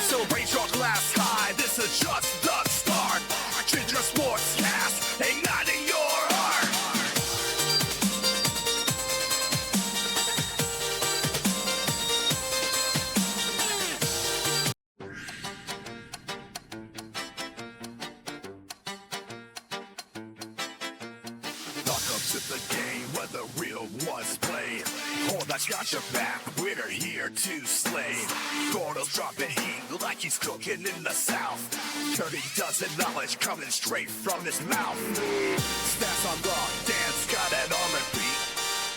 So raise your glass high, this is just the start. Ginger Sportscast, igniting your heart. Welcome to the game where the real ones play. Oh, that's got your back, we're here to slay. Gordo's dropping heat like he's cooking in the south. 30 dozen knowledge coming straight from his mouth. Stats on the dance, got it on repeat.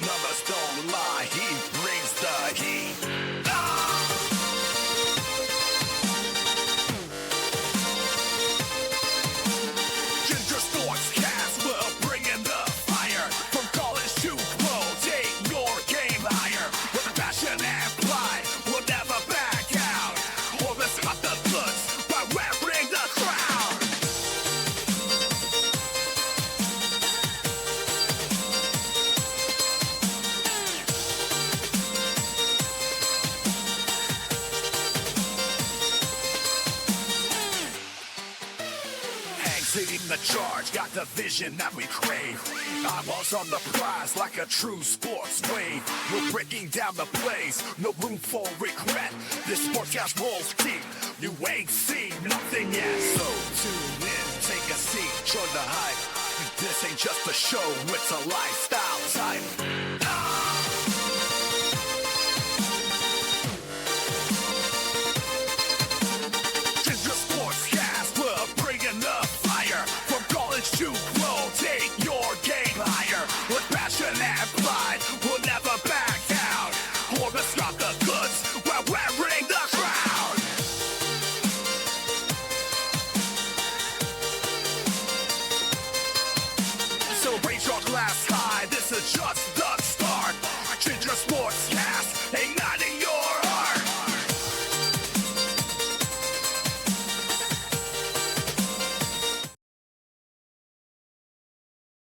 Numbers don't lie, he brings the heat. Ginger Sportscast, we're bringing the fire. From college to pro, take your game higher. With passion and pride, we'll never back out. Always got the goods by wearing the crown. Hank's leading the charge, got the vision that we crave. Eyeballs on the prize like a true sports wave. We're breaking down the plays, no room for regret. This sportscast rolls deep, you ain't seen nothing yet. So tune in, take a seat, join the hype. This ain't just a show, it's a lifestyle type. Ginger Sportscast, we're bringing the fire. From college to pro, take your game higher. With passion and pride, we'll never back down. Orbis got the goods, we're wearing the crown. So raise your glass high, this is just the start. Ginger Sportscast, igniting your heart.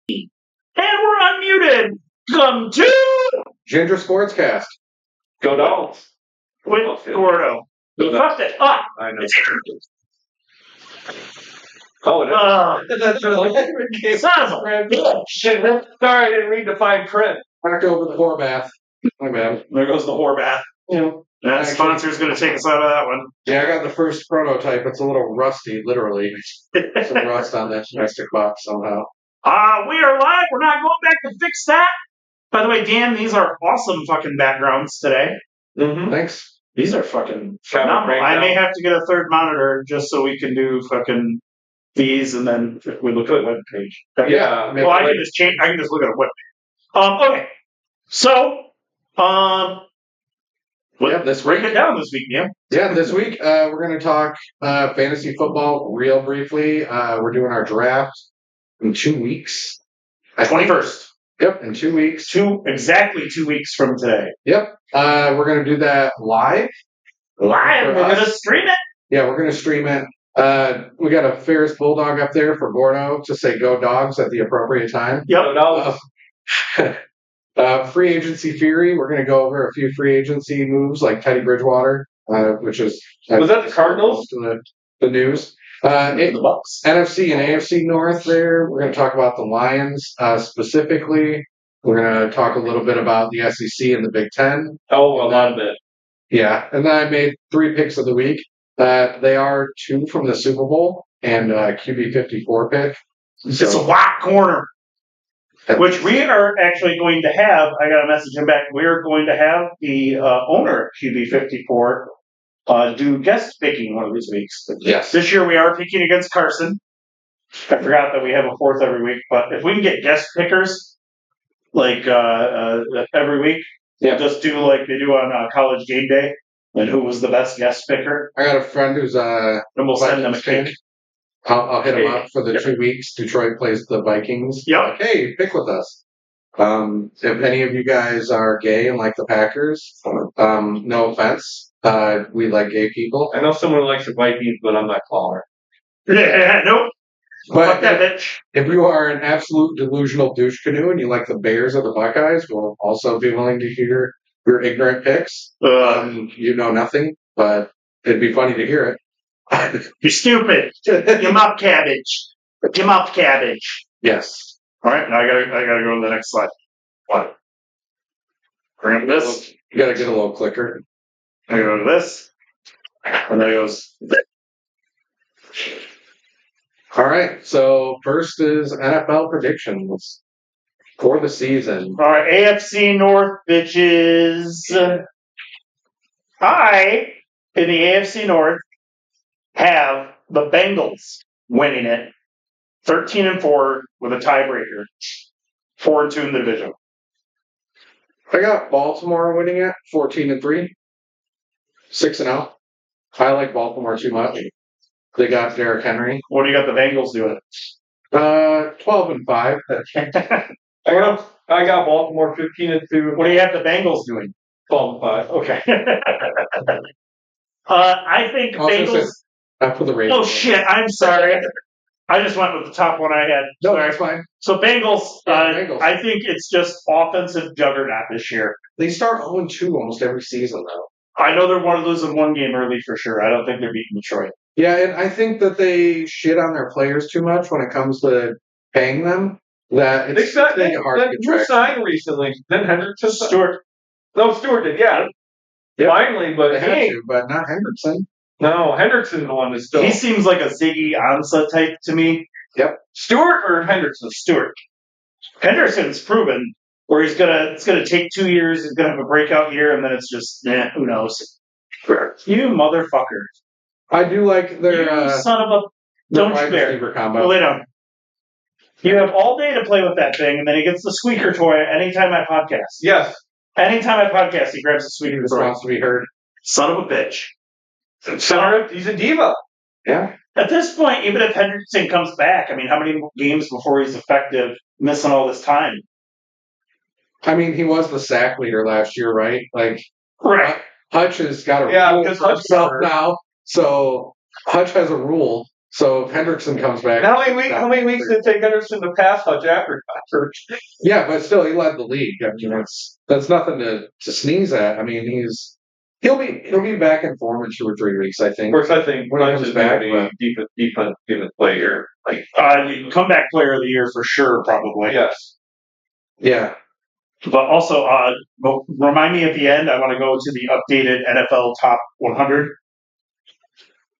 And we're unmuted. Come to Ginger Sportscast. Go Dogs. with Gordo. He fucked it up. I know. It's Oh, it is. son of a bitch. Shit, sorry, I didn't read the fine print. Back over the whore bath. My bad. There goes the whore bath. Yeah. That sponsor's going to take us out of that one. Yeah, I got the first prototype. It's a little rusty, literally. Some rust on that domestic box somehow. We are live. We're not going back to fix that. By the way, Dan, these are awesome fucking backgrounds today. Mm-hmm. Thanks. These are fucking phenomenal. I may have to get a third monitor just so we can do fucking these, and then we look at the web page. Yeah. Well, I can just change. I can just look at a web page. Okay. So, This break week. it down this week, Dan. Yeah, this week we're going to talk fantasy football real briefly. We're doing our draft in 2 weeks. 21st. Yep, in 2 weeks. Exactly 2 weeks from today. Yep. We're going to do that live. Live. For We're us. going to stream it. Yeah, we're going to stream it. We got a Ferris Bulldog up there for Gordo to say go dogs at the appropriate time. Yep. Go Dogs. Free agency theory. We're going to go over a few free agency moves like Teddy Bridgewater, which is Was that the Cardinals? The news. The Bucks. NFC and AFC North there. We're going to talk about the Lions specifically. We're going to talk a little bit about the SEC and the Big Ten. Oh, a lot of it. Yeah, and then I made 3 picks of the week. They are 2 from the Super Bowl and QB 54 pick. It's a whack corner. Which we are actually going to have. I got a message in back. We're going to have the owner of QB54 do guest picking one of these weeks. Yes. This year we are picking against Carson. I forgot that we have a fourth every week, but if we can get guest pickers like every week, Yeah. just do like they do on College Game Day, and who was the best guest picker, I got a friend who's and we'll send them a Vikings cake. I'll hit him up for the Yep. 2 weeks. Detroit plays the Vikings. Yep. Like, hey, pick with us. If any of you guys are gay and like the Packers, no offense. We like gay people. I know someone who likes the Vikings, but I'm not calling Yeah, nope. Fuck But that bitch. if you are an absolute delusional douche canoe and you like the Bears or the Buckeyes, we'll also be willing to hear your ignorant picks. You know nothing, but It'd be funny to hear it. You're stupid. You mouth cabbage. You mouth cabbage. Yes. All right, now I gotta go to the next slide. What? Bring up this. You gotta get a little clicker. I go to this. And then it goes. All right. So first is NFL predictions for the season. All right, AFC North, bitches. I, in the AFC North, have the Bengals winning it 13-4 with a tiebreaker. 4-2 in the division. I got Baltimore winning it 14-3. 6-0. I like Baltimore too much. They got Derrick Henry. What do you got the Bengals doing? 12-5. I got Baltimore 15-2. What do you have the Bengals doing? 12-5. Okay. I think Bengals. After the Ravens. Oh shit! I'm sorry. I just went with the top one I had. No, Sorry. that's fine. So Bengals. Bengals. I think it's just offensive juggernaut this year. They start 0-2 almost every season, though. I know they're losing one game early for sure. I don't think they're beating Detroit. Yeah, and I think that they shit on their players too much when it comes to paying them. That They it's signed making it hard to get you traction. signed recently. Then Hendrickson. Stewart. No, Stewart did. Yeah. Finally, but They had to, but not Hendrickson. no, Hendrickson's the one that's still. He seems like a Ziggy Ansah type to me. Stewart or Hendrickson? Stewart. Henderson's proven where it's gonna take 2 years. He's gonna have a breakout year, and then it's just who knows? You motherfucker! I do like their You son of a don't you dare receiver go combo. lay down. You have all day to play with that thing, and then he gets the squeaker toy anytime I podcast. Yes. Anytime I podcast, he grabs the He squeaker just toy. wants to be heard. Son of a bitch. Center, he's a diva. Yeah. At this point, even if Henderson comes back, I mean, how many games before he's effective, missing all this time? I mean, he was the sack leader last year, right? Like, Right. Hutch has got a Yeah, rule because for Hutch himself got hurt. now. So Hutch has a rule. So if Hendrickson comes back, How many weeks did it take Henderson to pass Hutch after got hurt? yeah, but still, he led the league. I mean, that's nothing to sneeze at. I mean, he'll be back in form in 2 or 3 weeks, I Of think. course, I think When he Hutch comes is back, a defensive player. Like, Comeback player of the year for sure, probably. yes. Yeah. But also, remind me at the end, I want to go to the updated NFL Top 100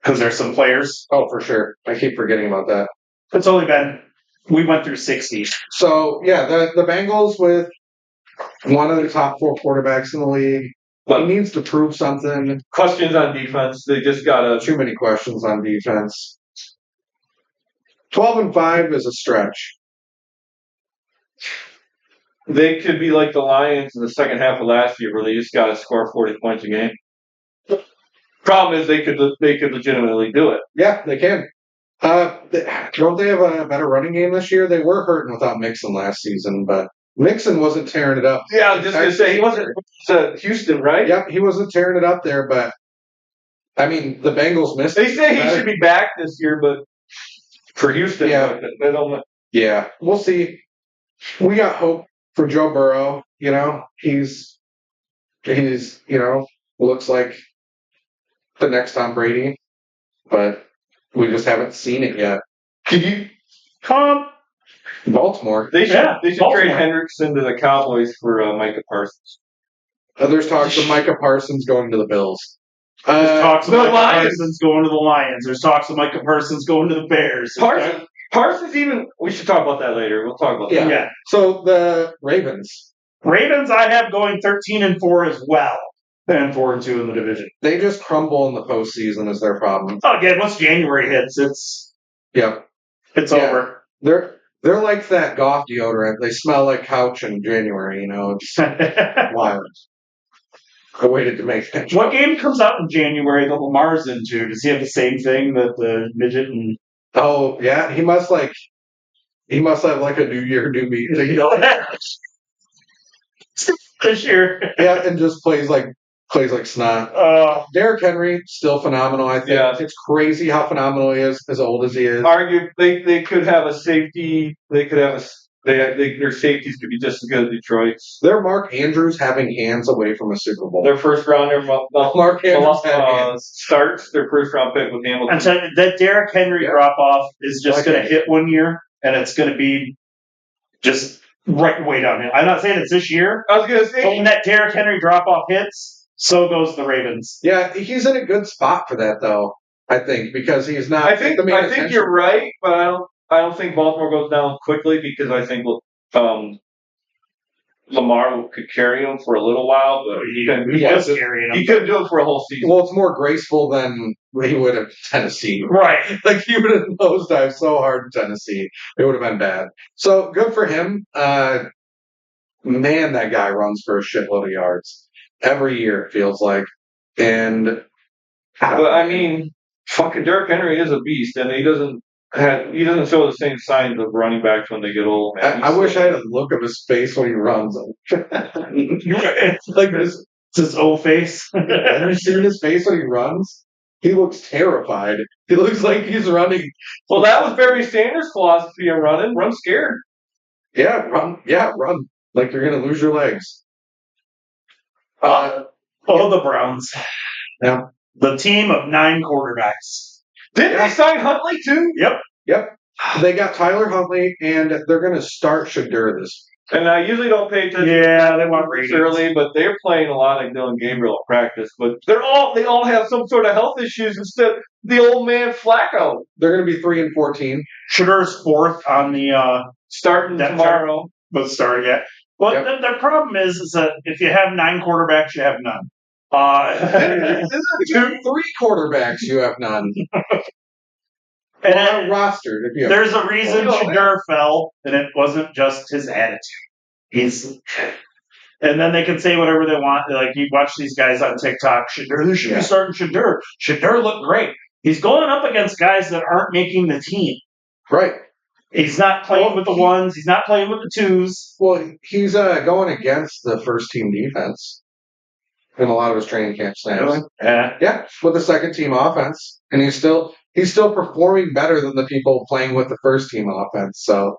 because there's some players. Oh, for sure. I keep forgetting about that. It's only been, we went through 60. So yeah, the Bengals with one of the top 4 quarterbacks in the league. He needs to prove something. Questions on defense. They just got to. Too many questions on defense. 12-5 is a stretch. They could be like the Lions in the second half of last year, where they just got to score 40 points a game. Problem is, they could legitimately do it. Yeah, they can. Don't they have a better running game this year? They were hurting without Mixon last season, but Mixon wasn't tearing it up. Yeah, I was just gonna say he wasn't Houston, right? Yep, he wasn't tearing it up there, but I mean, the Bengals missed. They say he should be back this year, but for Houston, Yeah. they don't. Yeah, we'll see. We got hope for Joe Burrow. You know, he's looks like the next Tom Brady, but we just haven't seen it yet. Could you? Baltimore. They should Baltimore. trade Hendrickson to the Cowboys for Micah Parsons. There's talks of Micah Parsons going to the Bills. There's talks of the Micah Lions. Parsons going to the Lions. There's talks of Micah Parsons going to the Bears. Parsons even. We should talk about that later. We'll talk about Yeah. that. Yeah. So the Ravens, Ravens, I have going 13-4 as well. And 4-2 in the division. they just crumble in the postseason is their problem. Oh, again, once January hits, it's Yep. over. They're like that Goff deodorant. They smell like couch in January, It's wild. I waited to make that. What game comes out in January that Lamar's into? Does he have the same thing that the midget and Oh, yeah. He must have like a New Year, New Me thing. this year? Yeah, and just plays like snot. Derrick Henry, still phenomenal, I think. Yeah. It's crazy how phenomenal he is, as old as he is. Argue they could have a safety. They could have Their safeties could be just as good as Detroit's. They're Mark Andrews having hands away from a Super Bowl. Their first rounder, Mark Andrews had hands. starts their first round pick with Hamilton. I'm telling you, that Derrick Henry drop off is just going to hit one year, and it's going to be just right way downhill. I'm not saying it's this year. I was going to say, but when that Derrick Henry drop off hits, so goes the Ravens. Yeah, he's in a good spot for that, though. I think because he's not. I think you're right, but I don't think Baltimore goes down quickly because I think Lamar could carry him for a little while, but he couldn't do it for a whole season. Well, it's more graceful than he would have Tennessee. Right. Like he would have nosedived so hard in Tennessee. It would have been bad. So good for him. Man, that guy runs for a shitload of yards every year, it feels like. And but I mean, fucking Derrick Henry is a beast, and he doesn't show the same signs of running backs when they get old. Man. I wish I had a look of his face when he runs. It's like this. It's his old face. Have you seen his face when he runs? He looks terrified. He looks like he's running. Well, that was Barry Sanders' philosophy of running. Run scared. Yeah, run. Yeah, run. Like you're going to lose your legs. The Browns. Yeah. The team of 9 quarterbacks. Didn't they sign Huntley too? Yep. They got Tyler Huntley, and they're going to start Shadur this week. And I usually don't pay attention. Yeah, they want ratings early, but they're playing a lot like Dylan Gabriel at practice. But they all have some sort of health issues instead. The old man Flacco. They're going to be 3-14. Shadur's 4th on the starting tomorrow. But starting yet. Well, the problem is that if you have 9 quarterbacks, you have none. 3 quarterbacks, you have none. And rostered. If you have there's a reason Shadur fell, and it wasn't just his attitude. And then they can say whatever they want. Like you watch these guys on TikTok, Shadur should be starting Shadur. Shadur looked great. He's going up against guys that aren't making the team. Right. He's not playing with the ones. He's not playing with the twos. Well, he's going against the first team defense in a lot of his training camp snaps. Really? Yeah, with the second team offense, and he's still performing better than the people playing with the first team offense. So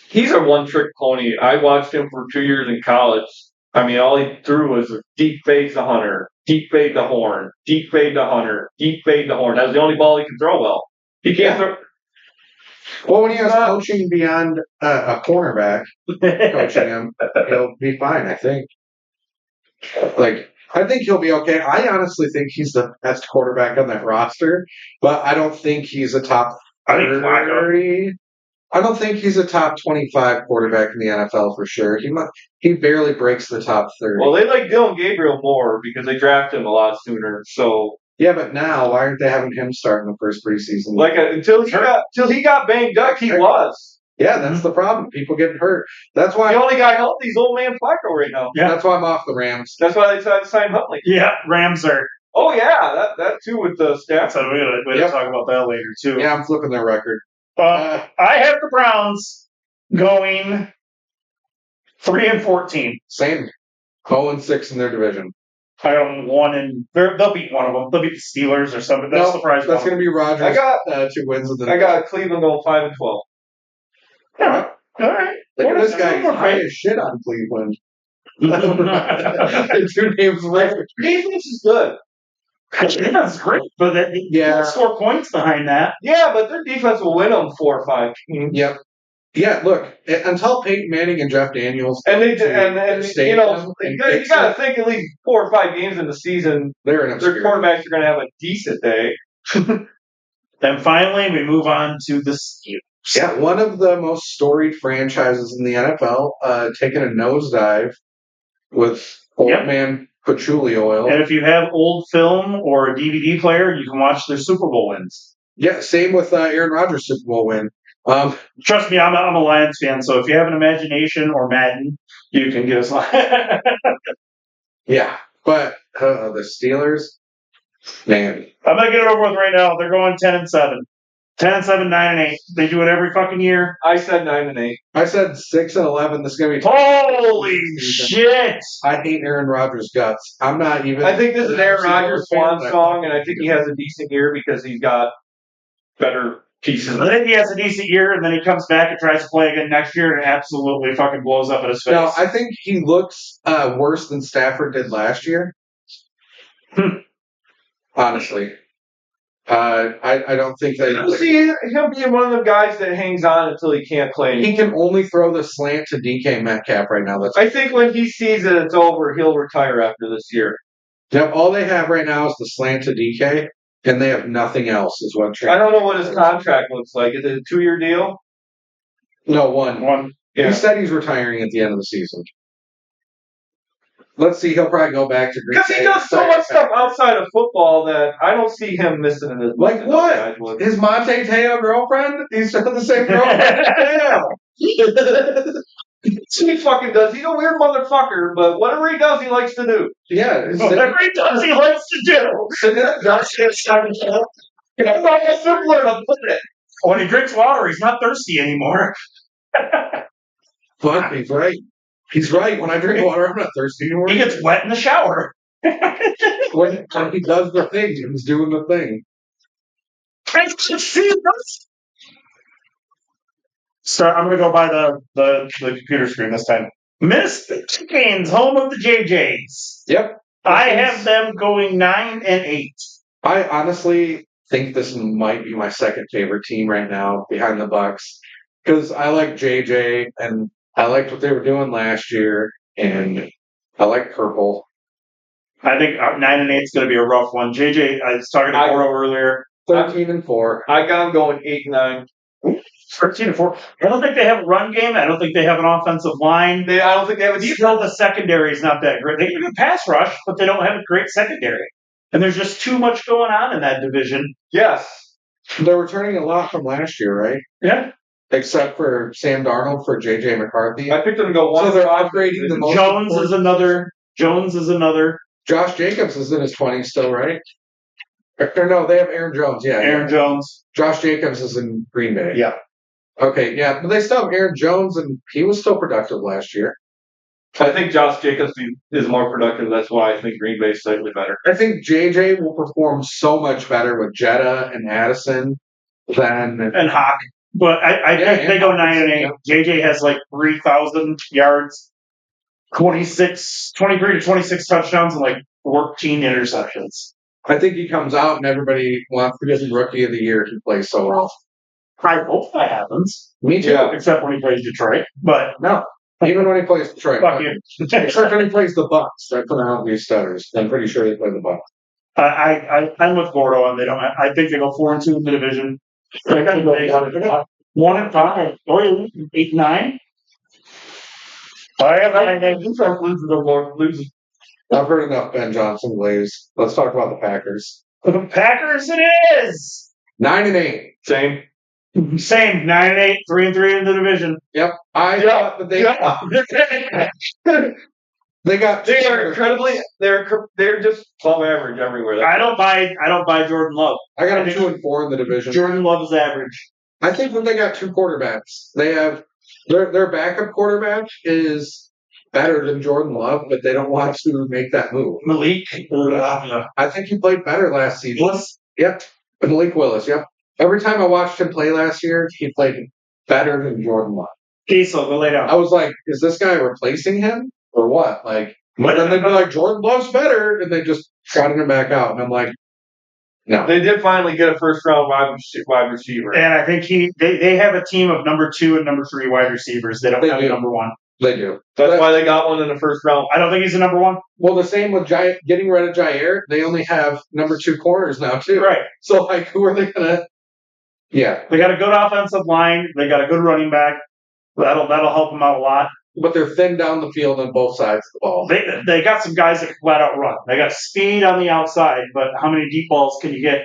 he's a one-trick pony. I watched him for 2 years in college. I mean, all he threw was a deep fade to Hunter, deep fade to Horn, deep fade to Hunter, deep fade to Horn. That was the only ball he could throw well. He can't throw. Well, when he has coaching beyond a cornerback coaching him, he'll be fine, I think. I think he'll be okay. I honestly think he's the best quarterback on that roster, but I don't think he's a top 30. I don't think he's a top 25 quarterback in the NFL for sure. He barely breaks the top 30. Well, they like Dylan Gabriel more because they drafted him a lot sooner. So yeah, but now why aren't they having him start in the first preseason? Until he got banged up, he was. Yeah, that's the problem. People getting hurt. That's why the only guy healthy is old man Flacco right now. Yeah, that's why I'm off the Rams. That's why they decided to sign Huntley. Yeah, Rams are. Oh yeah, that too with the stats. So we're gonna talk about that later too. Yeah, I'm flipping their record. I have the Browns going 3-14. Same. 0-6 in their division. I got 1 and they'll beat one of them. They'll beat the Steelers or something. That's surprising. That's going to be Rodgers. I got 2 wins. I got Cleveland going 5-12. Yeah. All right. Look at this guy. He's high as shit on Cleveland. 2 names later. Defense is good. Defense is great, but they'll score points behind that. Yeah, but their defense will win them 4 or 5 games. Yep. Yeah, look, until Peyton Manning and Jeff Daniels and you got to think at least 4 or 5 games in the season, their quarterbacks are going to have a decent day. Then finally, we move on to the Steelers. Yeah, one of the most storied franchises in the NFL, taking a nosedive with old man patchouli oil. And if you have old film or a DVD player, you can watch their Super Bowl wins. Yeah, same with Aaron Rodgers' Super Bowl win. Trust me, I'm a Lions fan, so if you have an imagination or Madden, you can get us. Yeah, but the Steelers, man, I'm gonna get it over with right now. They're going 10-7, 10-7, 9-8. They do it every fucking year. I said 9-8. I said 6-11. This is gonna be holy shit. I hate Aaron Rodgers' guts. I'm not even. I think this is Aaron Rodgers' swan song, and I think he has a decent year because he's got better pieces. I think he has a decent year, and then he comes back and tries to play again next year, and absolutely fucking blows up in his face. No, I think he looks worse than Stafford did last year. Honestly. I don't think that I see him being one of the guys that hangs on until he can't play anymore. he can only throw the slant to DK Metcalf right now. I think when he sees that it's over, he'll retire after this year. Yep, all they have right now is the slant to DK, and they have nothing else. Is what I don't know what his contract looks like. Is it a 2-year deal? No, one. One. He Yeah. said he's retiring at the end of the season. Let's see. He'll probably go back to Green Because he Bay. does so much stuff outside of football that I don't see him missing it as much. Like as what? those guys would. His Monte Teo girlfriend? He's still the same girlfriend. Damn. He fucking does. He's a weird motherfucker, but whatever he does, he likes to do. Yeah. Whatever he does, he likes to do. It's not simpler to put it. When he drinks water, he's not thirsty anymore. Fuck, he's right. He's right. When I drink water, I'm not thirsty anymore. He gets wet in the shower. When he does the thing, he's doing the thing. So I'm gonna go by the computer screen this time. Minnesota Chickens, home of the JJs. Yep. I have them going 9-8. I honestly think this might be my second favorite team right now behind the Bucks because I like JJ and I liked what they were doing last year and I like purple. I think 9-8 is going to be a rough one. JJ, I was talking to Gordo earlier. 13-4. I got him going 8-9. 13-4. I don't think they have a run game. I don't think they have an offensive line. I don't think they have a defense. Still, the secondary is not that great. They can do pass rush, but they don't have a great secondary. And there's just too much going on in that division. Yes. They're returning a lot from last year, right? Yeah. Except for Sam Darnold for JJ McCarthy. I picked them to go So 1. they're upgrading the most. Jones is another. Josh Jacobs is in his 20s still, right? Or no, they have Aaron Jones. Yeah. Aaron Jones. Josh Jacobs is in Green Bay. Yeah. Okay, yeah, but they still have Aaron Jones, and he was still productive last year. I think Josh Jacobs is more productive. That's why I think Green Bay is slightly better. I think JJ will perform so much better with Jetta and Addison than And Hawk. But I think they go 9-8. JJ has like 3,000 yards, 23 to 26 touchdowns, and like 14 interceptions. I think he comes out and everybody wants to give him Rookie of the Year. He plays so well. I hope that happens. Me too. Yeah. Except when he plays Detroit. But No, even when he plays Detroit. fuck you. Except when he plays the Bucks. That's when I don't use stutters. I'm pretty sure they play the Bucks. I'm with Gordo, and they don't. I think they go 4-2 in the division. They got to go 1-5 or 8-9. I have Losing. I've heard enough Ben Johnson Blaze. Let's talk about the Packers. the Packers. It is 9-8. Same. same 9-8, 3-3 in the division. Yep. I thought that they got They are incredibly. They're just above average everywhere. I don't buy Jordan Love. I got them 2-4 in the division. Jordan Love is average. I think that they got two quarterbacks. They have their backup quarterback is better than Jordan Love, but they don't want to make that move. Malik. I think he played better last season. Willis? Yep. Malik Willis, yep. Every time I watched him play last year, he played better than Jordan Love. Diesel, go lay down. I was like, is this guy replacing him or what? Like, but then they'd be like, Jordan Love's better, and they just trotted him back out. And I'm like, no. They did finally get a first round wide receiver. And I think they have a team of number 2 and number 3 wide receivers. They don't have a number 1. They do. That's why they got one in the first round. I don't think he's a number 1. Well, the same with getting rid of Jair. They only have number 2 corners now, too. Right. So, like, who are they going to? Yeah. They got a good offensive line. They got a good running back. That'll help them out a lot. But they're thin down the field on both sides of the ball. They got some guys that can flat out run. They got speed on the outside, but how many deep balls can you get?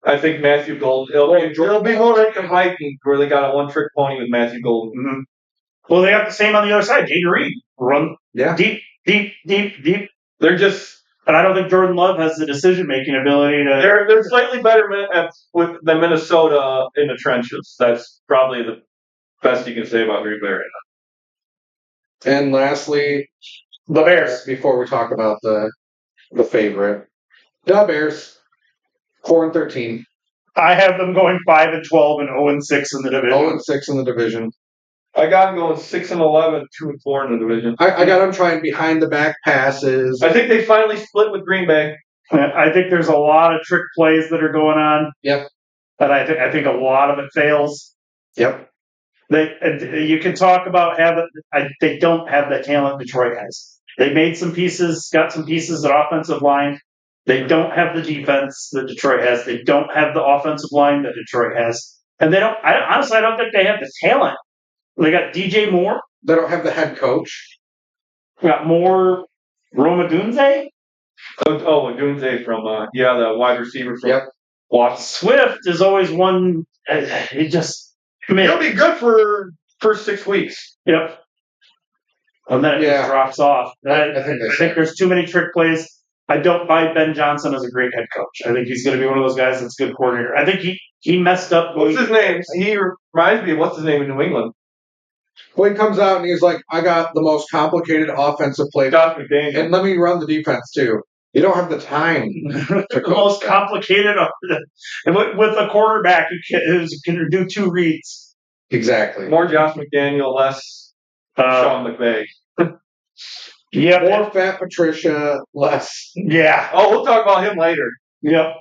I think Matthew Golden. It'll be more like the Vikings where they got a one-trick pony with Matthew Golden. Mm-hmm. Well, they got the same on the other side. Jaden Reed run deep. They're just. But I don't think Jordan Love has the decision-making ability to. They're slightly better than Minnesota in the trenches. That's probably the best you can say about Green Bay right now. And lastly, The Bears. Before we talk about the favorite, the Bears, 4-13. I have them going 5-12 and 0-6 in the division. 0-6 in the division. I got them going 6-11, 2-4 in the division. I got them trying behind the back passes. I think they finally split with Green Bay. I think there's a lot of trick plays that are going on. Yep. And I think a lot of it fails. Yep. You can talk about they don't have the talent Detroit has. They made some pieces, got some pieces at offensive line. They don't have the defense that Detroit has. They don't have the offensive line that Detroit has. And they don't, honestly, I don't think they have the talent. They got DJ Moore. They don't have the head coach. We got more Roma Dunze. Dunze from, the wide receiver from Washington. Swift is always one, he just, he'll be good for first 6 weeks. Yep. And then it just drops off. I think there's too many trick plays. I don't buy Ben Johnson as a great head coach. I think he's going to be one of those guys that's a good coordinator. I think he messed up. What's his name? He reminds me of what's his name in New England. Well, he comes out and he's like, I got the most complicated offensive play. Josh McDaniel. And let me run the defense too. You don't have the time. The most complicated. And with a quarterback who can do 2 reads. Exactly. More Josh McDaniel, less Sean McVay. Yeah. More Fat Patricia, less. Yeah. Oh, we'll talk about him later. Yep.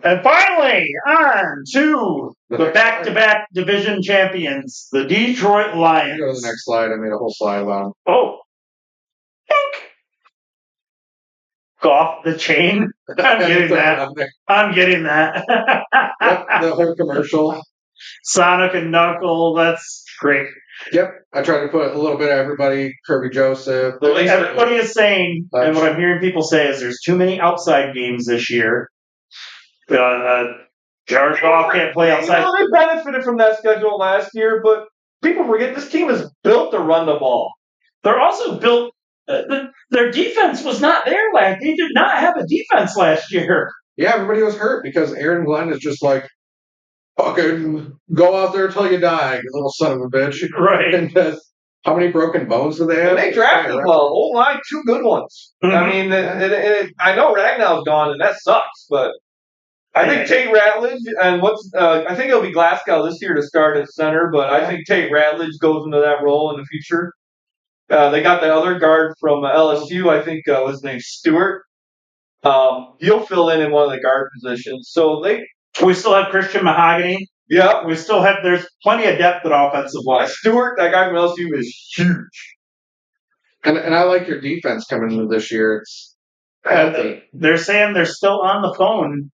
And finally, on to the back-to-back division champions, the Detroit Lions. Go to the next slide. I made a whole slide about them. Oh. Off the chain. I'm getting that. Yep, the whole commercial. Sonic and Knuckle, that's great. Yep, I tried to put a little bit of everybody. Kirby Joseph. Everybody is saying, and what I'm hearing people say is there's too many outside games this year. Jared Goff can't play outside. They benefited from that schedule last year, but people forget this team is built to run the ball. They're also built. Their defense was not there last. They did not have a defense last year. Yeah, everybody was hurt because Aaron Glenn is just like, fucking go out there till you die, you little son of a bitch. Right. And how many broken bones do they have? And they drafted a whole line, 2 good ones. Mm-hmm. I mean, I know Ragnall's gone, and that sucks, but I think Tate Ratledge and I think it'll be Glasgow this year to start at center, but I think Tate Ratledge goes into that role in the future. They got the other guard from LSU, I think his name's Stewart. He'll fill in one of the guard positions. So we still have Christian Mahogany. Yeah. There's plenty of depth at offensive line. Stewart, that guy from LSU, is huge. And I like your defense coming into this year. It's healthy. They're saying they're still on the phone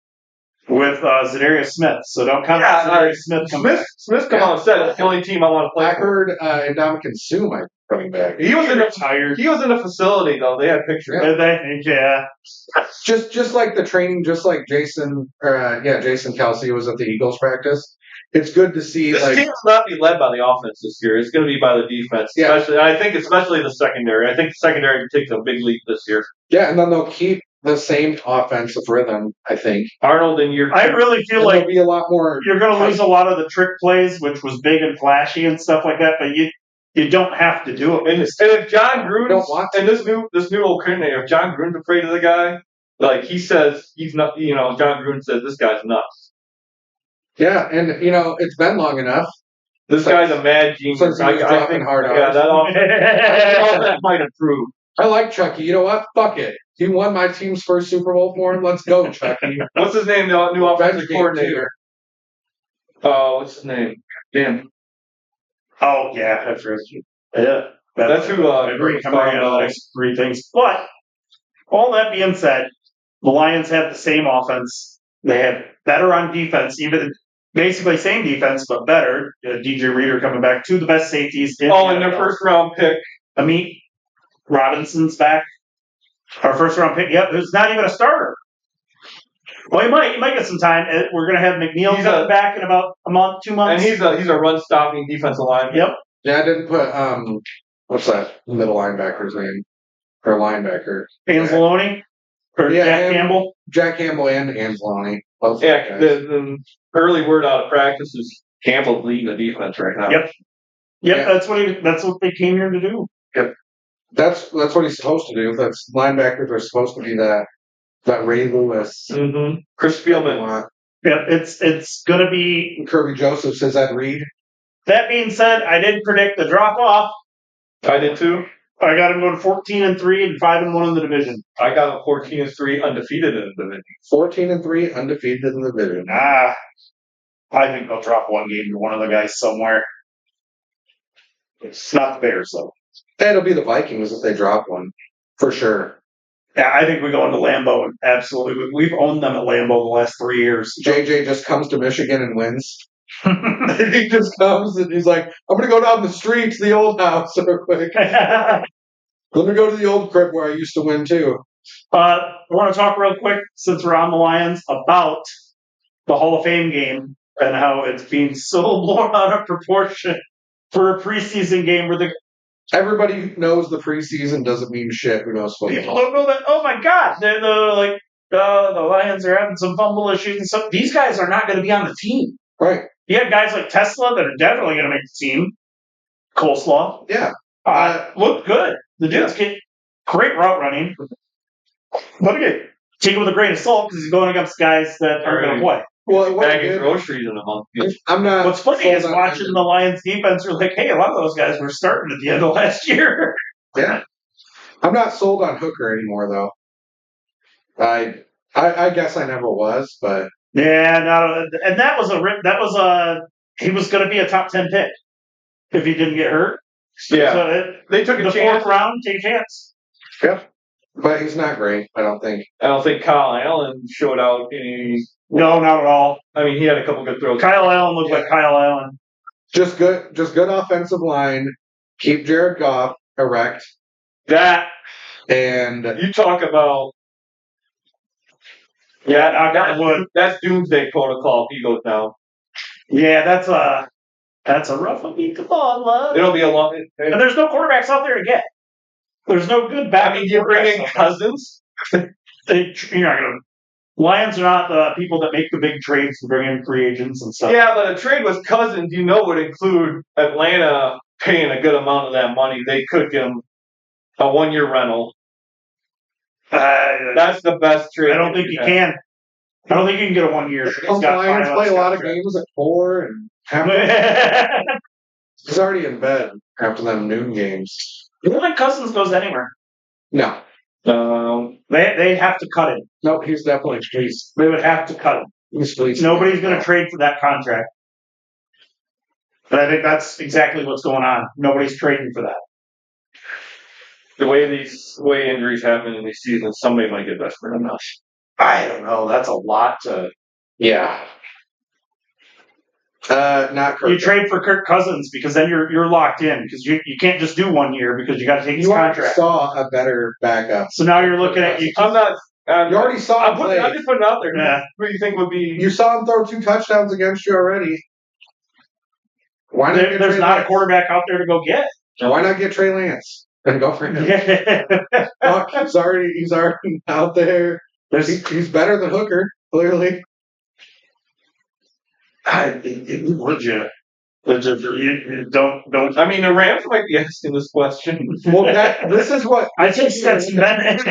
with Zadarius Smith, so don't count Zadarius Smith coming back. Smith come on and said that's the only team I want to play. I heard Ndamukong Suh might be coming back. He was retired. He was in the facility though. They had pictures. Yeah. Just like the training, just like Jason Kelsey was at the Eagles practice. It's good to see. This team will not be led by the offense this year. It's going to be by the defense. Yeah. Especially the secondary. I think the secondary takes a big leap this year. Yeah, and then they'll keep the same offensive rhythm, I think. Arnold in year 2. I really feel like there'll be a lot more. You're going to lose a lot of the trick plays, which was big and flashy and stuff like that, but you don't have to do it. And if John Gruden and this new old coordinator, if John Gruden's afraid of the guy, like he says he's not, John Gruden says this guy's nuts. Yeah, and it's been long enough. This guy's a mad genius. Since he was dropping hard that might improve. I like Chucky. You know what? Fuck it. He won my team's first Super Bowl for him. Let's go, Chucky. What's his name? The new offensive coordinator. What's his name? Damn. Oh yeah, that's right. Yeah, that's who. Agree. Three things. But all that being said, the Lions have the same offense. They have better on defense, even basically same defense but better. DJ Reader coming back, 2 of the best safeties. And their first round pick, Amit Robinson's back. Our first round pick. Yep, who's not even a starter. Well, he might get some time. We're going to have McNeil coming back in about a month, 2 months. And he's a run stopping defensive lineman. Yep. Yeah, I didn't put what's that middle linebacker's name or linebacker? Anzalone or Jack Campbell. Jack Campbell and Anzalone. Yeah, the early word out of practice is Campbell's leading the defense right now. Yep. Yeah. That's what they came here to do. Yep. That's what he's supposed to do. That's linebackers are supposed to be that Ray Lewis. Mm-hmm. Chris Spielman. Yep, it's going to be. Kirby Joseph says that Reed. That being said, I did predict the drop off. I did too. I got him going 14-3 and 5-1 in the division. I got him 14-3 undefeated in the division. 14-3 undefeated in the division. I think they'll drop one game to one of the guys somewhere. It's not the Bears though. It'll be the Vikings if they drop one, for sure. Yeah, I think we go into Lambeau and absolutely. We've owned them at Lambeau the last 3 years. JJ just comes to Michigan and wins. He just comes and he's like, I'm going to go down the street to the old house real quick. Let me go to the old crib where I used to win too. I want to talk real quick, since we're on the Lions, about the Hall of Fame game and how it's being so blown out of proportion for a preseason game where the Everybody knows the preseason doesn't mean shit. Who knows people football? don't know that. Oh my God, they're like the Lions are having some fumble issues and stuff. These guys are not going to be on the team. Right. You have guys like Tesla that are definitely going to make the team. Coleslaw. Yeah. Look good. The dude's get great route running. But again, take it with a grain of salt because he's going against guys that aren't going to play. Well, Bagging groceries in a month. I'm not. What's funny is sold on watching the Lions defense, you're like, hey, a lot of those guys were starting at the end of last year. Yeah. I'm not sold on Hooker anymore, though. I guess I never was, but Yeah, no, and that was he was going to be a top 10 pick if he didn't get hurt. Yeah. So They took a the chance. fourth round, take a chance. yeah. But he's not great, I don't think. I don't think Kyle Allen showed out any. No, not at all. I mean, he had a couple good throws. Kyle Allen looked like Kyle Allen. Just good offensive line. Keep Jared Goff erect, That and You talk about that's doomsday protocol. He goes down. Yeah, that's a rough one. Come on, love. It'll be a long. And there's no quarterbacks out there to get. There's no good back. I mean, you bring in Cousins. You're not gonna. Lions are not the people that make the big trades to bring in free agents and stuff. Yeah, but a trade with Cousins, would include Atlanta paying a good amount of that money. They could give him a 1-year rental. That's the best trade. I don't think you can. I don't think you can get a 1 year. the Lions play a lot of games at 4, and half he's already in bed after them noon games. You don't think Cousins goes anywhere? No, They have to cut him. nope, he's definitely fleeced. They would have to cut him. He's fleeced. Nobody's going to trade for that contract. But I think that's exactly what's going on. Nobody's trading for that. The way injuries happen in these seasons, somebody might get desperate enough. I don't know. That's a lot to. Yeah. Not Kirk. You trade for Kirk Cousins because then you're locked in because you can't just do 1 year because you got to take his You already contract. saw a better backup. So now you're looking at you. I'm not. You already saw him play. I'm just putting it out there. Yeah. What do you think would be? You saw him throw 2 touchdowns against you already. Why not? There's Trey not a Lance? quarterback out there to go get. Why not get Trey Lance and go for him? Yeah. Fuck, he's already out there. He's better than Hooker, clearly. Would you? Don't. I mean, the Rams might be asking this question. Well, this is what I think Stetson Bennett.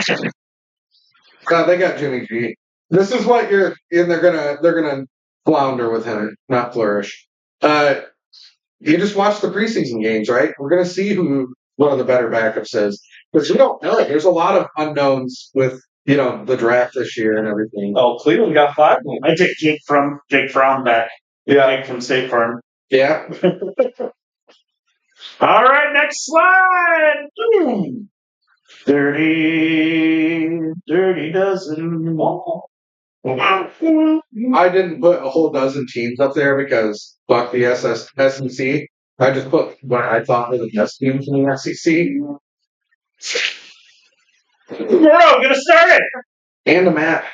they got Jimmy G. This is what they're gonna flounder with him, not flourish. You just watch the preseason games, right? We're gonna see who one of the better backups is because we don't know. There's a lot of unknowns with the draft this year and everything. Oh, Cleveland got 5. I take Jake Fromm back. Yeah. Jake from State Farm. Yeah. All right, next slide. Dirty dozen. I didn't put a whole dozen teams up there because fuck the SEC. I just put what I thought were the best teams in the SEC. Gordo, get us started. And a map.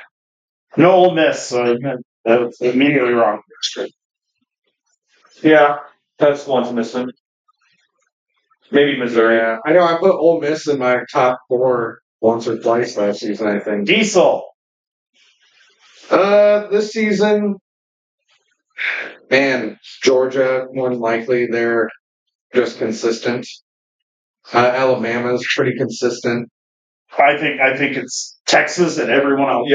No Ole Miss, so that's immediately wrong. Yeah, that's one's missing. Maybe Missouri. Yeah, I know I put Ole Miss in my top 4 once or twice last season, I think. Diesel. This season, man, Georgia, more than likely, they're just consistent. Alabama's pretty consistent. I think it's Texas and everyone else.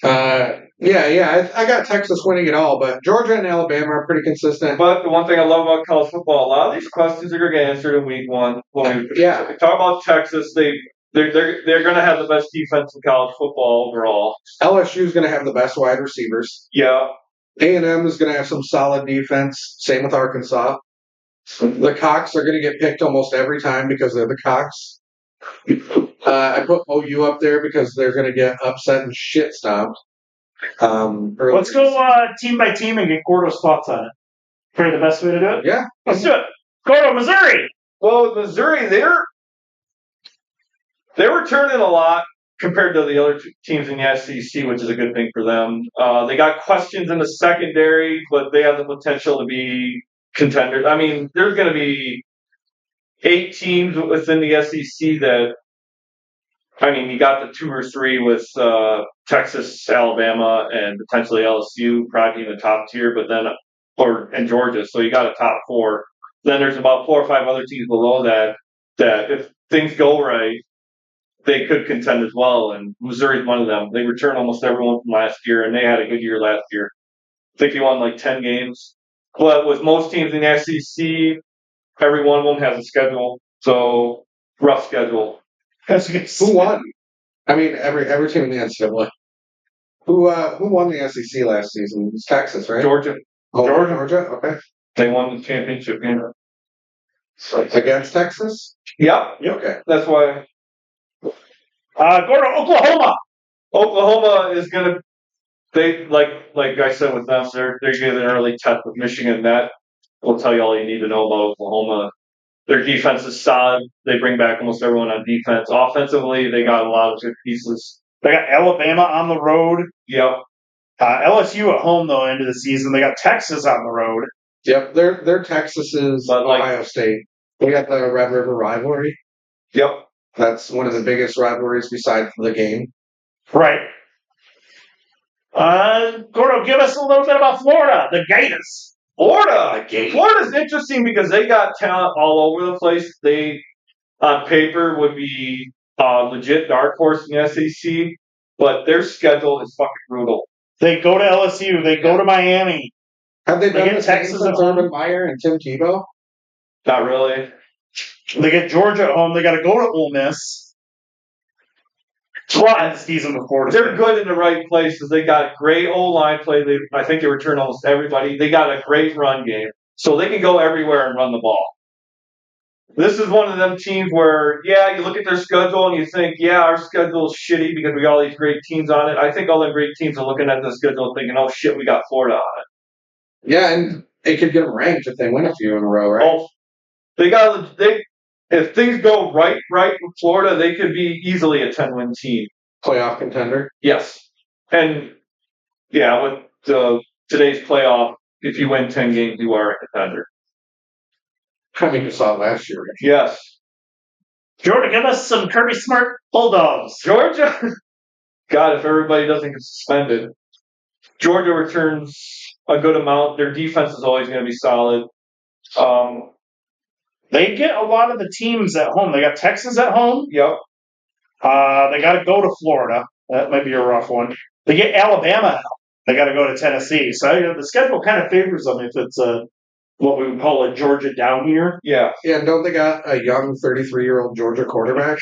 Yep. Yeah. I got Texas winning it all, but Georgia and Alabama are pretty consistent. But the one thing I love about college football, a lot of these questions are going to get answered in week one. When we Yeah. talk about Texas, they're going to have the best defense in college football overall. LSU is going to have the best wide receivers. Yeah. A&M is going to have some solid defense. Same with Arkansas. The Cox are going to get picked almost every time because they're the Cox. I put OU up there because they're going to get upset and shit stomped. Let's go team by team and get Gordo's thoughts on it. Probably the best way to do it? Yeah. Let's do it. Gordo, Missouri! Well, Missouri, they're returning a lot compared to the other teams in the SEC, which is a good thing for them. They got questions in the secondary, but they have the potential to be contenders. I mean, there's going to be 8 teams within the SEC that, I mean, you got the 2 or 3 with Texas, Alabama, and potentially LSU probably in the top tier, but then and Georgia. So you got a top 4. Then there's about 4 or 5 other teams below that if things go right, they could contend as well. And Missouri's one of them. They returned almost everyone from last year, and they had a good year last year. I think they won like 10 games. But with most teams in the SEC, every one of them has a schedule. So rough schedule. Who won? I mean, every team in the NCAA. Who won the SEC last season? It's Texas, right? Georgia. Oh, Georgia. Okay. They won the championship game. Against Texas? Yep. Okay. That's why. Gordo, Oklahoma! Oklahoma is gonna. They like I said with them, they're getting an early test with Michigan. That will tell you all you need to know about Oklahoma. Their defense is solid. They bring back almost everyone on defense. Offensively, they got a lot of good pieces. They got Alabama on the road. Yep. LSU at home, though, end of the season. They got Texas on the road. Yep. They're Texas's Ohio State. We got the Red River rivalry. Yep. That's one of the biggest rivalries besides the game. Right. Gordo, give us a little bit about Florida, the Gators. Florida's interesting because they got talent all over the place. They, on paper, would be legit dark horse in the SEC, but their schedule is fucking brutal. They go to LSU. They go to Miami. Have they done get Texas since at home? Urban Meyer and Tim Tebow? Not really. They get Georgia at home. They got to go to Ole Miss. But season before they're good in the right places. They got great O-line play. I think they return almost everybody. They got a great run game, so they can go everywhere and run the ball. This is one of them teams where, you look at their schedule and you think, our schedule is shitty because we got all these great teams on it. I think all the great teams are looking at the schedule and thinking, oh shit, we got Florida on it. Yeah, and it could get them ranked if they win a few in a row, right? Oh, if things go right with Florida, they could be easily a 10-win team. Playoff contender? Yes. And, with today's playoff, if you win 10 games, you are a contender. I mean, you saw it last year. Right? Yes. Georgia, give us some Kirby Smart Bulldogs. Georgia? God, if everybody doesn't get suspended. Georgia returns a good amount. Their defense is always going to be solid. They get a lot of the teams at home. They got Texas at home. Yep. They got to go to Florida. That might be a rough one. They get Alabama at home. They got to go to Tennessee. So the schedule kind of favors them if it's what we would call a Georgia down year. Yeah. Yeah, and don't they got a young 33-year-old Georgia quarterback?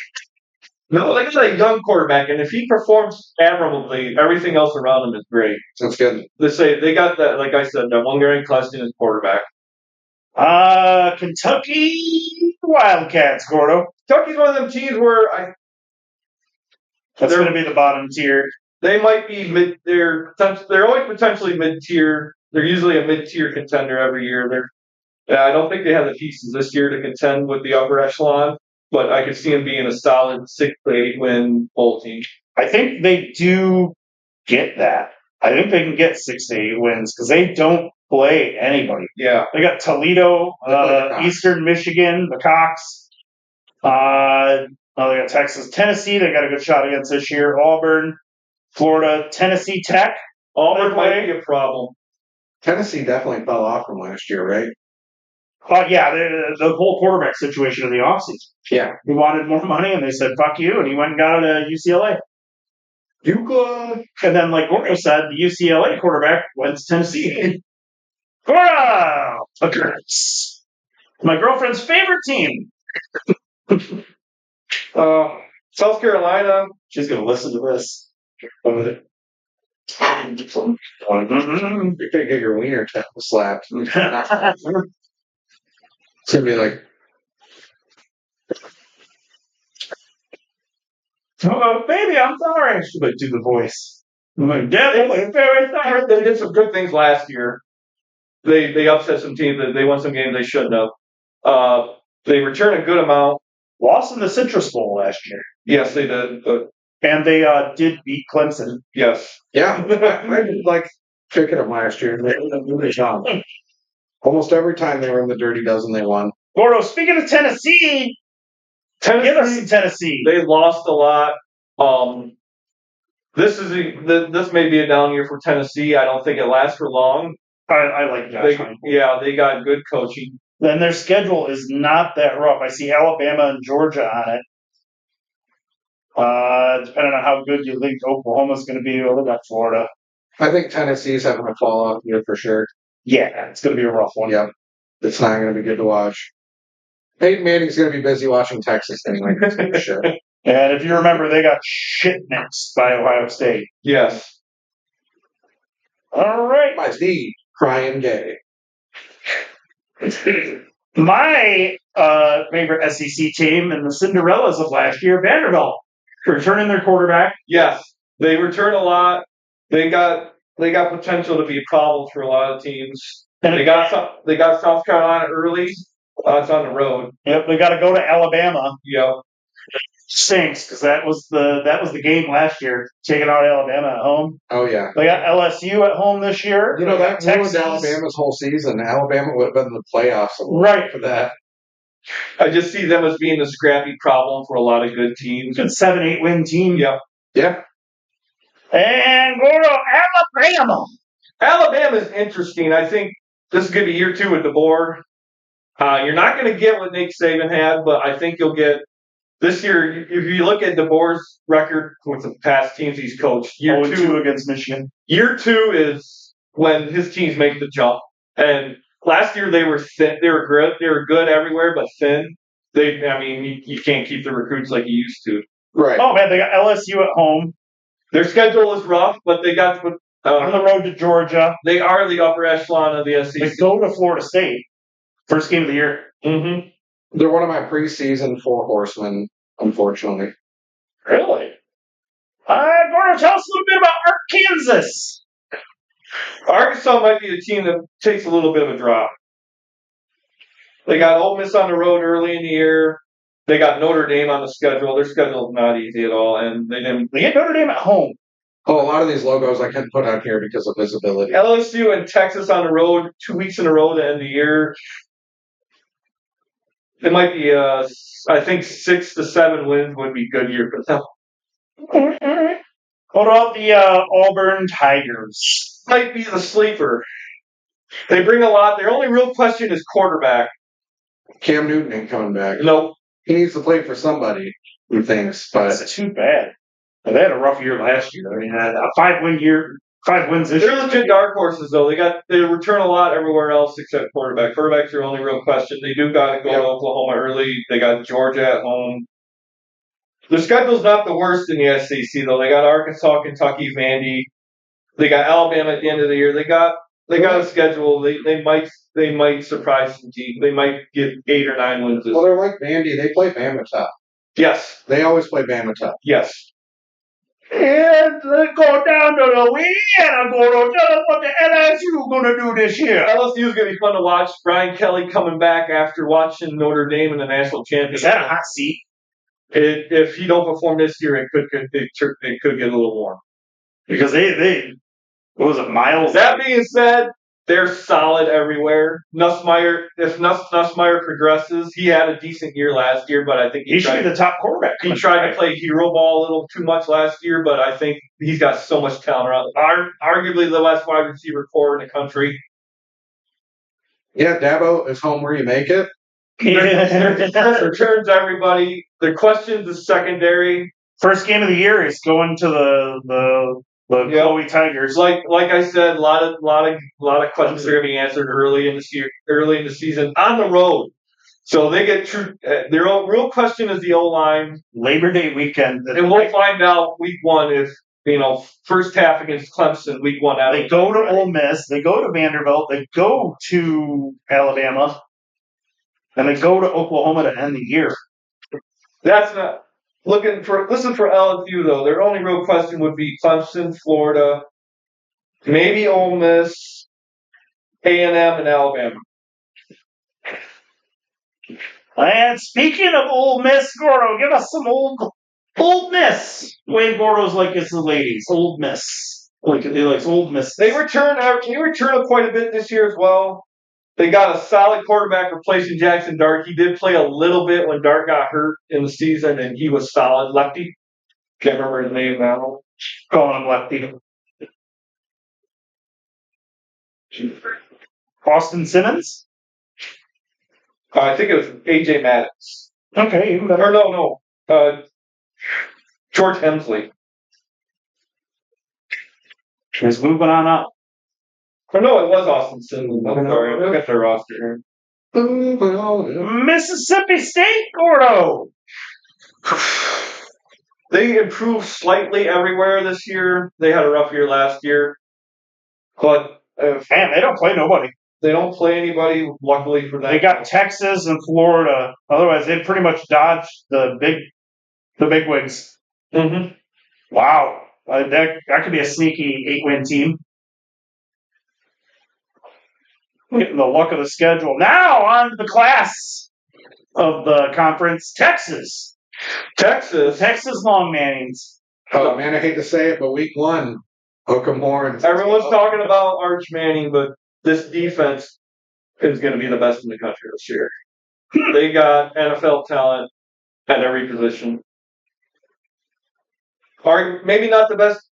No, they got a young quarterback, and if he performs admirably, everything else around him is great. That's good. They got that, like I said, that one guy in Clemson is quarterback. Kentucky Wildcats, Gordo. Kentucky's one of them teams where that's going to be the bottom tier. They might be mid. They're always potentially mid-tier. They're usually a mid-tier contender every year. I don't think they have the pieces this year to contend with the upper echelon, but I could see them being a solid 6 to 8 win bowl team. I think they do get that. I think they can get 6 to 8 wins because they don't play anybody. Yeah. They got Toledo, Eastern Michigan, the Cox. They got Texas, Tennessee. They got a good shot against this year. Auburn, Florida, Tennessee Tech. Auburn might be a problem. Tennessee definitely fell off from last year, right? The whole quarterback situation in the offseason. Yeah. He wanted more money, and they said, fuck you, and he went and got it at UCLA. Euclid. And then, like Gordo said, the UCLA quarterback went to Tennessee. Gordo! Hookers. My girlfriend's favorite team. South Carolina. She's going to listen to this. You're gonna get your wiener slapped. It's gonna be like, Oh, baby, I'm sorry. She would do the voice. I'm like, Dad, I'm very sorry. They did some good things last year. They upset some teams. They won some games they shouldn't have. They returned a good amount. Lost in the Citrus Bowl last year. Yes, they did. But And they did beat Clemson. yes. yeah, I did like picking them last year. They did a good job. Almost every time they were in the Dirty Dozen, they won. Gordo, speaking of Tennessee, give us some Tennessee. They lost a lot. This may be a down year for Tennessee. I don't think it lasts for long. I like Josh Heupel. They got good coaching. Then their schedule is not that rough. I see Alabama and Georgia on it. Depending on how good you think Oklahoma's going to be, what about Florida? I think Tennessee's having a fall off year for sure. Yeah, it's going to be a rough one. Yep. It's not going to be good to watch. Peyton Manning's going to be busy watching Texas anyway. Sure. And if you remember, they got shit mixed by Ohio State. Yes. All right. My Steve, crying gay. My favorite SEC team and the Cinderellas of last year, Vanderbilt, returning their quarterback. Yes. They return a lot. They got potential to be a problem for a lot of teams. And they got South Carolina early. It's on the road. Yep, they got to go to Alabama. Yep. Stinks because that was the game last year, taking out Alabama at home. Oh yeah. They got LSU at home this year. You know that ruined Alabama's whole season. Alabama would have been in the playoffs right for that. I just see them as being a scrappy problem for a lot of good teams. Good 7-8 win team. Yep. Yeah. And go to Alabama. Alabama's interesting. I think this is going to be year 2 with DeBoer. You're not going to get what Nick Saban had, but I think you'll get this year. If you look at DeBoer's record with the past teams he's coached, year 2 against Michigan. Year 2 is when his teams make the jump. And last year they were thin. They were good. They were good everywhere, but thin. You can't keep the recruits like you used to. Right. Oh man, they got LSU at home. Their schedule is rough, but they got on the road to Georgia. They are the upper echelon of the SEC. They go to Florida State. First game of the year. Mm-hmm. They're one of my preseason 4 horsemen, unfortunately. Really? Gordo, tell us a little bit about Arkansas. Arkansas might be a team that takes a little bit of a drop. They got Ole Miss on the road early in the year. They got Notre Dame on the schedule. Their schedule is not easy at all, and they get Notre Dame at home. Oh, a lot of these logos I can't put on here because of visibility. LSU and Texas on the road 2 weeks in a row to end the year. It might be, I think 6 to 7 wins would be a good year for them. What about the Auburn Tigers? Might be the sleeper. They bring a lot. Their only real question is quarterback. Cam Newton ain't coming back. Nope. He needs to play for somebody who thinks, but it's too bad. They had a rough year last year. I mean, a 5-win year, 5 wins this year. They're legit dark horses, though. They return a lot everywhere else except quarterback. Quarterback's their only real question. They do got to go to Oklahoma early. They got Georgia at home. Their schedule's not the worst in the SEC, though. They got Arkansas, Kentucky, Vandy. They got Alabama at the end of the year. They got a schedule. They might surprise some teams. They might get 8 or 9 wins. Well, they're like Vandy. They play Bama tough. Yes. They always play Bama tough. Yes. And let's go down to Louisiana. Tell us what the LSU going to do this year. LSU is going to be fun to watch. Brian Kelly coming back after watching Notre Dame in the national championship. Is that a hot seat? If he don't perform this year, it could get a little warm. Because they what was it, Miles? That being said, they're solid everywhere. If Nussmeier progresses, he had a decent year last year, but I think he should be the top quarterback. He tried to play hero ball a little too much last year, but I think he's got so much talent around. Arguably the best wide receiver core in the country. Yeah, Dabo is home where you make it. Returns everybody. Their questions is secondary. First game of the year is going to the Yep. Chloe Tigers. Like I said, a lot of questions are going to be answered early in the season on the road. So they get true. Their real question is the O-line, Labor Day weekend. and we'll find out week 1 if first half against Clemson, week 1 out. They go to Ole Miss, they go to Vanderbilt, they go to Alabama, and they go to Oklahoma to end the year. That's not listen for LSU though. Their only real question would be Clemson, Florida, maybe Ole Miss, A&M, and Alabama. And speaking of Ole Miss, Gordo, give us some Old Miss. Wayne Gordo's like it's the ladies. Old Miss. Like he likes Old Miss. They return quite a bit this year as well. They got a solid quarterback replacing Jackson Dart. He did play a little bit when Dart got hurt in the season, and he was solid. Lefty. Can't remember his name now. Calling him Lefty. Austin Simmons? I think it was AJ Maddox. Okay, even better. Or no. George Hemsley. He's moving on up. Or no, it was Austin Simmons. I'm sorry. Look at their roster here. Mississippi State, Gordo. They improved slightly everywhere this year. They had a rough year last year. But man, they don't play nobody. They don't play anybody, luckily for them. They got Texas and Florida. Otherwise, they pretty much dodged the big wigs. Mm-hmm. Wow. That could be a sneaky 8-win team. Getting the luck of the schedule. Now on to the class of the conference. Texas Long Mannings. Oh man, I hate to say it, but week 1, hook 'em horns. Everyone's talking about Arch Manning, but this defense is going to be the best in the country this year. They got NFL talent at every position. Maybe not the best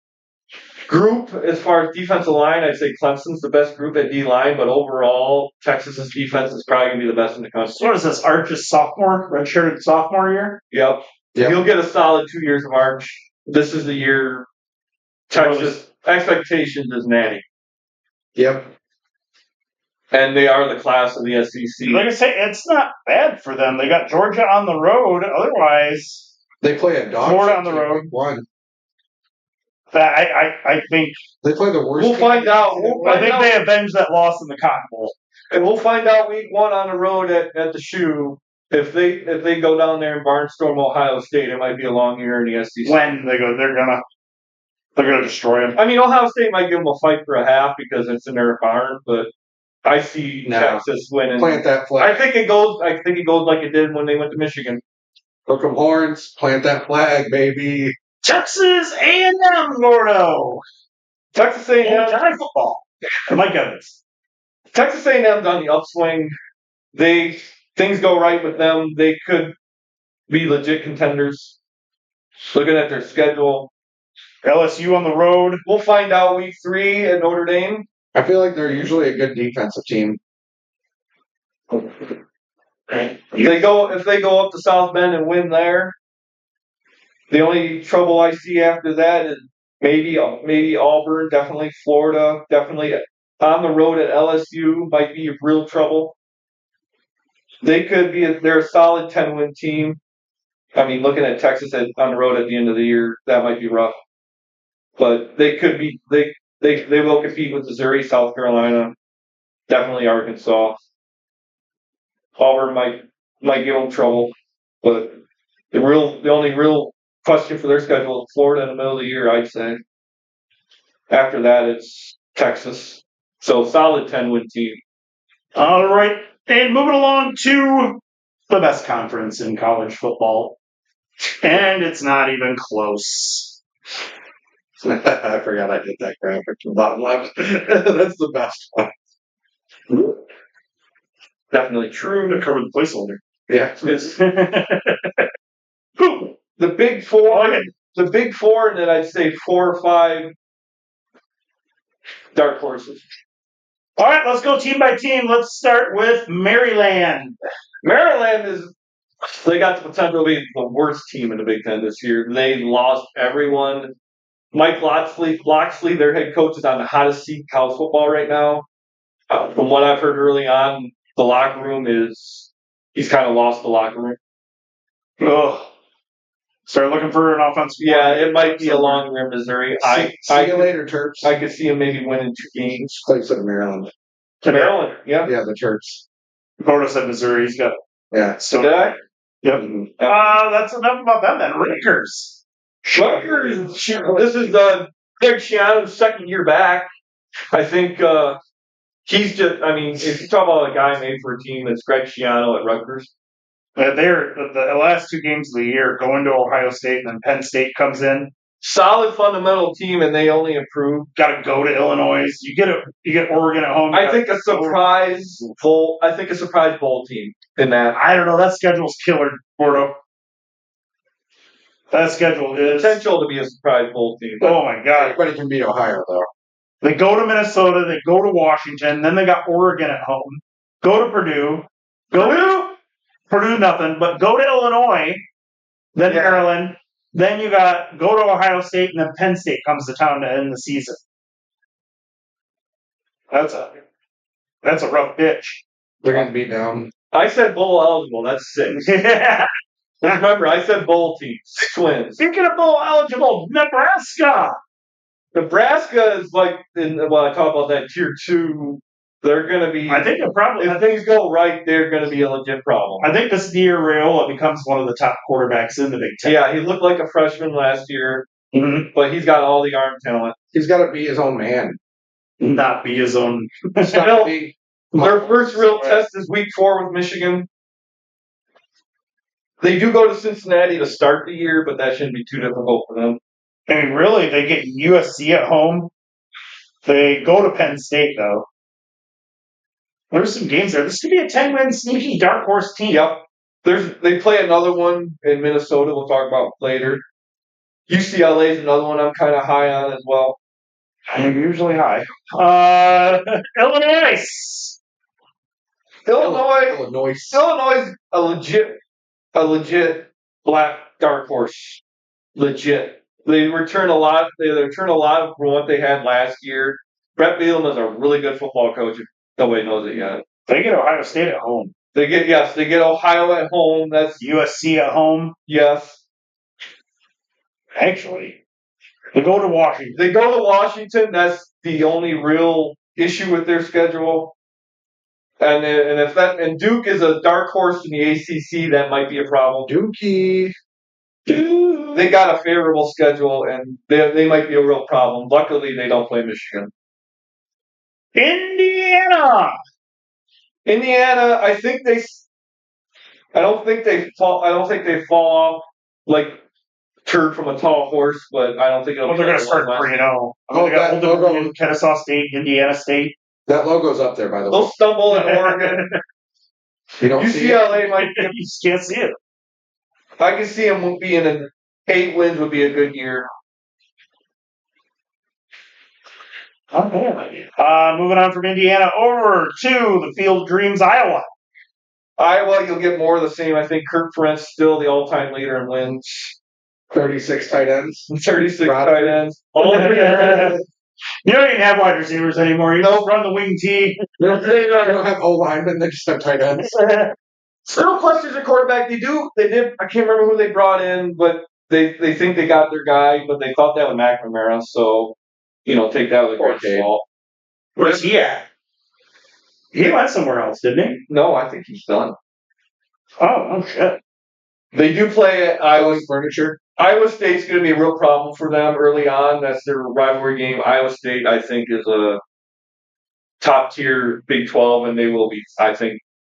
group as far as defensive line. I'd say Clemson's the best group at D-line, but overall, Texas's defense is probably going to be the best in the country. So what is this, Arch's redshirted sophomore year? Yep. You'll get a solid 2 years of Arch. This is the year Texas expectations is natty. Yep. And they are the class of the SEC. Like I say, it's not bad for them. They got Georgia on the road. Otherwise, they play a dog. Florida on the road. Week 1. I think they play the worst. We'll find out. I think they avenged that loss in the Cotton Bowl, and we'll find out week 1 on the road at the Shoe. If they go down there and barnstorm Ohio State, it might be a long year in the SEC. When they go, they're gonna destroy them. I mean, Ohio State might give them a fight for a half because it's in their barn, but I see Texas winning. Plant that flag. I think it goes like it did when they went to Michigan. Hook 'em horns. Plant that flag, baby. Texas A&M, Gordo. Texas A&M. High football. Mike Evans. Texas A&M's on the upswing. Things go right with them. They could be legit contenders. Looking at their schedule. LSU on the road. We'll find out week 3 at Notre Dame. I feel like they're usually a good defensive team. If they go up to South Bend and win there, the only trouble I see after that is maybe Auburn, definitely Florida, definitely on the road at LSU might be real trouble. They're a solid 10-win team. I mean, looking at Texas on the road at the end of the year, that might be rough. But they could be they will compete with Missouri, South Carolina, definitely Arkansas. Auburn might give them trouble, but the only real question for their schedule is Florida in the middle of the year, I'd say. After that, it's Texas. So solid 10-win team. All right, and moving along to the best conference in college football, and it's not even close. I forgot I did that graphic from bottom left. That's the best one. Definitely true. To cover the placeholder. Yeah. The Big Four. The Big Four, and then I'd say 4 or 5 dark horses. All right, let's go team by team. Let's start with Maryland. Maryland is They got the potential to be the worst team in the Big Ten this year. They lost everyone. Mike Loxley, their head coach, is on the hottest seat in college football right now. From what I've heard early on, the locker room he's kind of lost the locker room. Ugh. Start looking for an offensive. Yeah, it might be a long year, Missouri. See you later, Terps. I could see him maybe winning 2 games. Plays in Maryland. To Maryland, yeah. Yeah, the Terps. Gordo said Missouri. He's got. Yeah. So Did I? Yep. That's enough about them then. Rutgers. Rutgers. This is Greg Schiano's second year back. I think he's just. I mean, if you talk about a guy made for a team, it's Greg Schiano at Rutgers. They're the last 2 games of the year going to Ohio State, and then Penn State comes in. Solid fundamental team, and they only improve. Got to go to Illinois. You get Oregon at home. I think a surprise bowl team in that. I don't know. That schedule's killer, Gordo. That schedule is Potential to be a surprise bowl team. Oh my God! Everybody can beat Ohio though. They go to Minnesota. They go to Washington. Then they got Oregon at home. Go to Purdue. Go to Purdue, nothing. But go to Illinois. Then Maryland. Then you got go to Ohio State, and then Penn State comes to town to end the season. That's a rough pitch. They're going to beat down. I said bowl eligible. That's 6. Remember, I said bowl team. 6 wins. Speaking of bowl eligible, Nebraska. Nebraska is like, when I talk about that tier 2, they're going to be. I think if things go right, they're going to be a legit problem. I think this year Raiola becomes one of the top quarterbacks in the Big Ten. Yeah, he looked like a freshman last year, but he's got all the arm talent. He's got to be his own man. Not be his own. Their first real test is week 4 with Michigan. They do go to Cincinnati to start the year, but that shouldn't be too difficult for them. I mean, really, they get USC at home. They go to Penn State, though. There's some games there. This could be a 10-win sneaky dark horse team. Yep. They play another one in Minnesota we'll talk about later. UCLA is another one I'm kind of high on as well. I'm usually high. Illinois. Illinois is a legit black dark horse. Legit. They return a lot. They return a lot from what they had last year. Brett Bielema is a really good football coach. If nobody knows it yet. They get Ohio State at home. They get Ohio at home. That's USC at home. Yes. Actually, they go to Washington. That's the only real issue with their schedule. And Duke is a dark horse in the ACC, that might be a problem. Dookie. They got a favorable schedule, and they might be a real problem. Luckily, they don't play Michigan. Indiana, I don't think they fall off like turd from a tall horse, but I don't think it'll. Well, they're going to start 3-0. They got Old Dominion, Kennesaw State, Indiana State. That logo's up there, by the way. They'll stumble in Oregon. You don't see UCLA might. You just can't see it. I can see them being an 8 wins would be a good year. Okay. Moving on from Indiana over to the Field of Dreams, Iowa. Iowa, you'll get more of the same. I think Kirk Ferentz still the all-time leader in wins. 36 tight ends. 36 tight ends. You don't even have wide receivers anymore. You don't run the wing T. They don't have O linemen. They just have tight ends. Still questions at quarterback. They did. I can't remember who they brought in, but they think they got their guy, but they thought that was McNamara. So, take that with a grain of salt. Where's he at? He went somewhere else, didn't he? No, I think he's done. Oh shit. They do play at Iowa Furniture. Iowa State's going to be a real problem for them early on. That's their rivalry game. Iowa State, I think, is a top tier Big 12, and they will be. I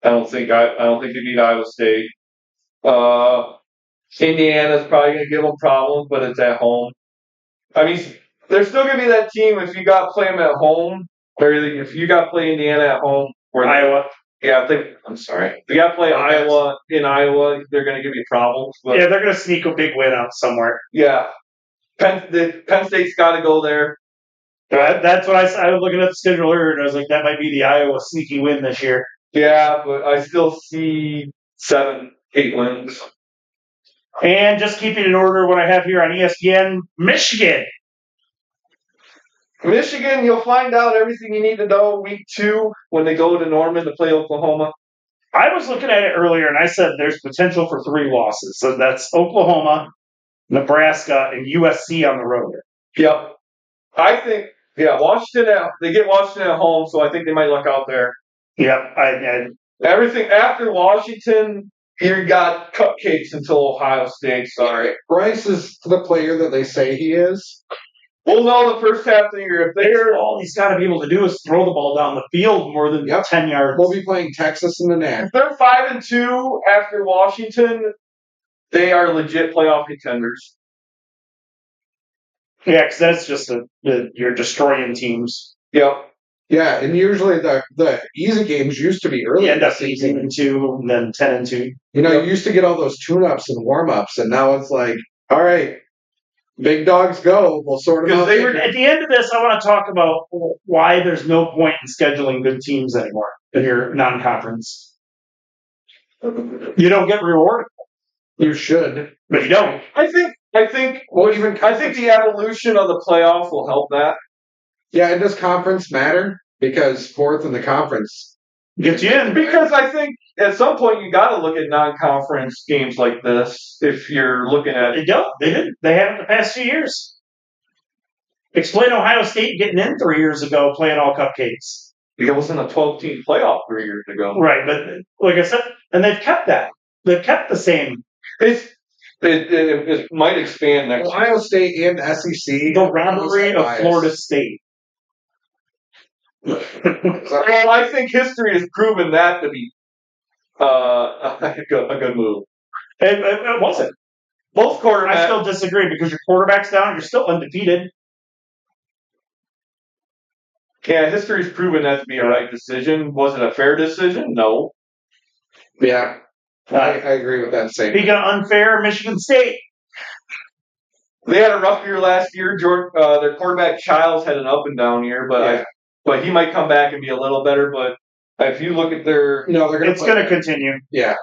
don't think they beat Iowa State. Indiana's probably going to give them problems, but it's at home. I mean, they're still going to be that team if you got to play them at home, or if you got to play Indiana at home or Iowa. Yeah, I'm sorry. If you got to play Iowa in Iowa, they're going to give you problems. But, yeah, they're going to sneak a big win out somewhere. Yeah, Penn State's got to go there. That's what I was looking at the schedule earlier, and I was like, that might be the Iowa sneaky win this year. Yeah, but I still see 7 8 wins. And just keeping in order what I have here on ESPN, Michigan. Michigan, you'll find out everything you need to know week 2 when they go to Norman to play Oklahoma. I was looking at it earlier, and I said there's potential for 3 losses. So that's Oklahoma, Nebraska, and USC on the road. Yep. I think, Washington, they get Washington at home, so I think they might luck out there. Yep. Everything after Washington, you got cupcakes until Ohio State, sorry. Bryce is the player that they say he is. We'll know the first half of the year. If all he's got to be able to do is throw the ball down the field more than 10 yards. We'll be playing Texas in the NAC. If they're 5-2 after Washington, they are legit playoff contenders. Yeah, because that's just you're destroying teams. Yep. Yeah, and usually the easy games used to be early You in end the up season. 18-2, and then 10-2. You know, you used to get all those tune-ups and warm-ups, and now it's like, all right, big dogs go. We'll sort them out. At the end of this, I want to talk about why there's no point in scheduling good teams anymore in your non-conference. You don't get rewarded. You should, but you don't. I think the evolution of the playoff will help that. Yeah, and does conference matter? Because fourth in the conference gets you in. Because I think at some point you got to look at non-conference games like this. If you're looking at, they don't. They didn't. They haven't the past 2 years. Explain Ohio State getting in 3 years ago, playing all cupcakes. It wasn't a 12-team playoff 3 years ago, right? But like I said, and they've kept that. They've kept the same. It might expand next year. Ohio State and SEC. The rivalry of Florida State. Well, I think history has proven that to be a good move. It wasn't. Both quarterbacks. I still disagree because your quarterback's down. You're still undefeated. Yeah, history's proven that to be a right decision. Was it a fair decision? No. Yeah, I agree with that statement. Speaking of unfair, Michigan State. They had a rough year last year. Their quarterback Childs had an up and down year, but he might come back and be a little better. But if you look at their, it's going to continue. Yeah,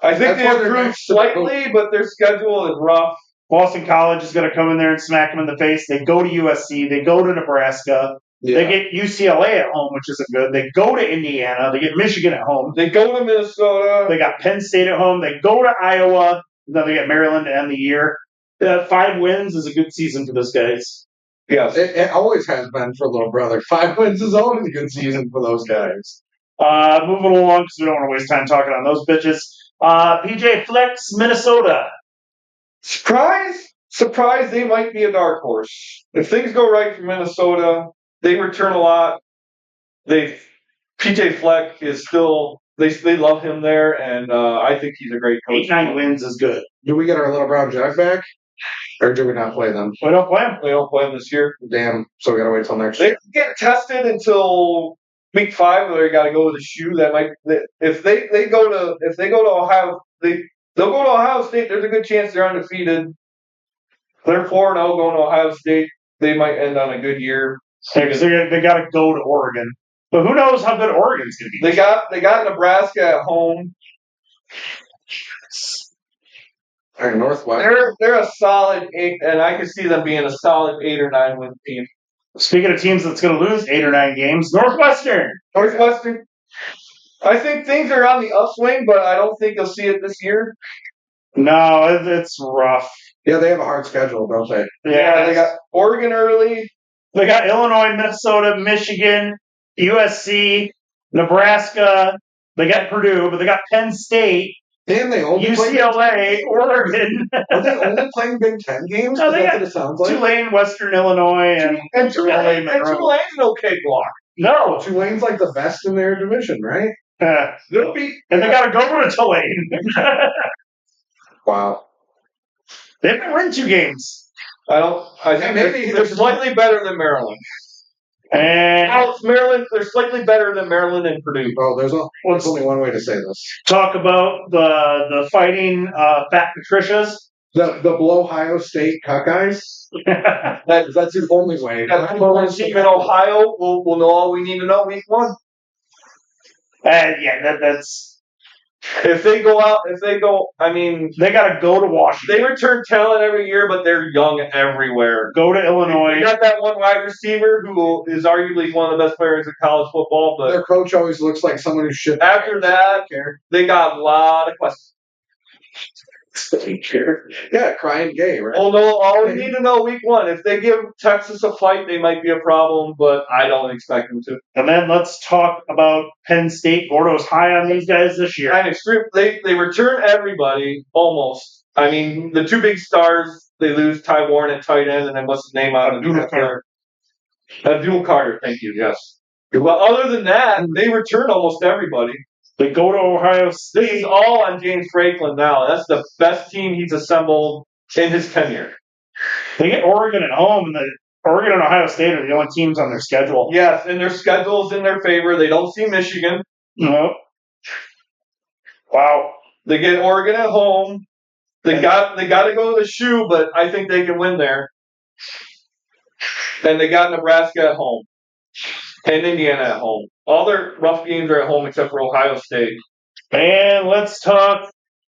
I think they improved slightly, but their schedule is rough. Boston College is going to come in there and smack them in the face. They go to USC. They go to Nebraska. Yeah. They get UCLA at home, which isn't good. They go to Indiana. They get Michigan at home. They go to Minnesota. They got Penn State at home. They go to Iowa. Then they get Maryland to end the year. 5 wins is a good season for those guys. Yes. It always has been for little brother. 5 wins is always a good season for those guys. Moving along because we don't want to waste time talking on those bitches. PJ Flex, Minnesota. Surprise, they might be a dark horse. If things go right for Minnesota, they return a lot. PJ Fleck is still, they love him there, and I think he's a great coach. 8-9 wins is good. Do we get our little brown jug back? Or do we not play them? We don't play them. We don't play them this year. Damn, so we gotta wait till next year. They get tested until week 5, where they gotta go with a shoe. That might, if they go to Ohio, they'll go to Ohio State. There's a good chance they're undefeated. They're 4-0 going to Ohio State. They might end on a good year. Because they got to go to Oregon, but who knows how good Oregon's going to be? They got Nebraska at home. And Northwestern. They're a solid 8, and I can see them being a solid 8 or 9 win team. Speaking of teams that's going to lose 8 or 9 games, Northwestern. I think things are on the upswing, but I don't think you'll see it this year. No, it's rough. Yeah, they have a hard schedule, don't they? Yeah, they got Oregon early. They got Illinois, Minnesota, Michigan, USC, Nebraska. They got Purdue, but they got Penn State. And they only UCLA, Oregon. Are they only playing Big Ten games? No, That's what it sounds like. Tulane, Western Illinois, and Tulane's an okay block. No, Tulane's like the best in their division, right? And they got to go to Tulane. Wow. They haven't won 2 games. I think they're slightly better than Maryland. And Maryland, they're slightly better than Maryland and Purdue. Oh, there's only one way to say this. Talk about the fighting Fat Patricias. The Blow Ohio State Cuckeyes. That's the only way. That team in Ohio will know all we need to know week 1. Yeah, that's If they go out, I mean, They got to go to Washington. they return talent every year, but they're young everywhere. Go to Illinois. You got that one wide receiver who is arguably one of the best players in college football, but Their coach always looks like someone who should. after that, they got a lot of questions. Yeah, crying gay, right? Although all we need to know week one, if they give Texas a fight, they might be a problem, but I don't expect them to. And then let's talk about Penn State. Gordo's high on these guys this year. I'm extreme. They return everybody almost. I mean, the two big stars, they lose Ty Warren at tight end, and then what's his name out of Abdul Carter. Thank you. Yes. Well, other than that, they return almost everybody. They go to Ohio State. This is all on James Franklin now. That's the best team he's assembled in his tenure. They get Oregon at home. Oregon and Ohio State are the only teams on their schedule. Yes, and their schedule's in their favor. They don't see Michigan. No. Wow. They get Oregon at home. They got to go to the shoe, but I think they can win there. And they got Nebraska at home. And Indiana at home. All their rough games are at home except for Ohio State. And let's talk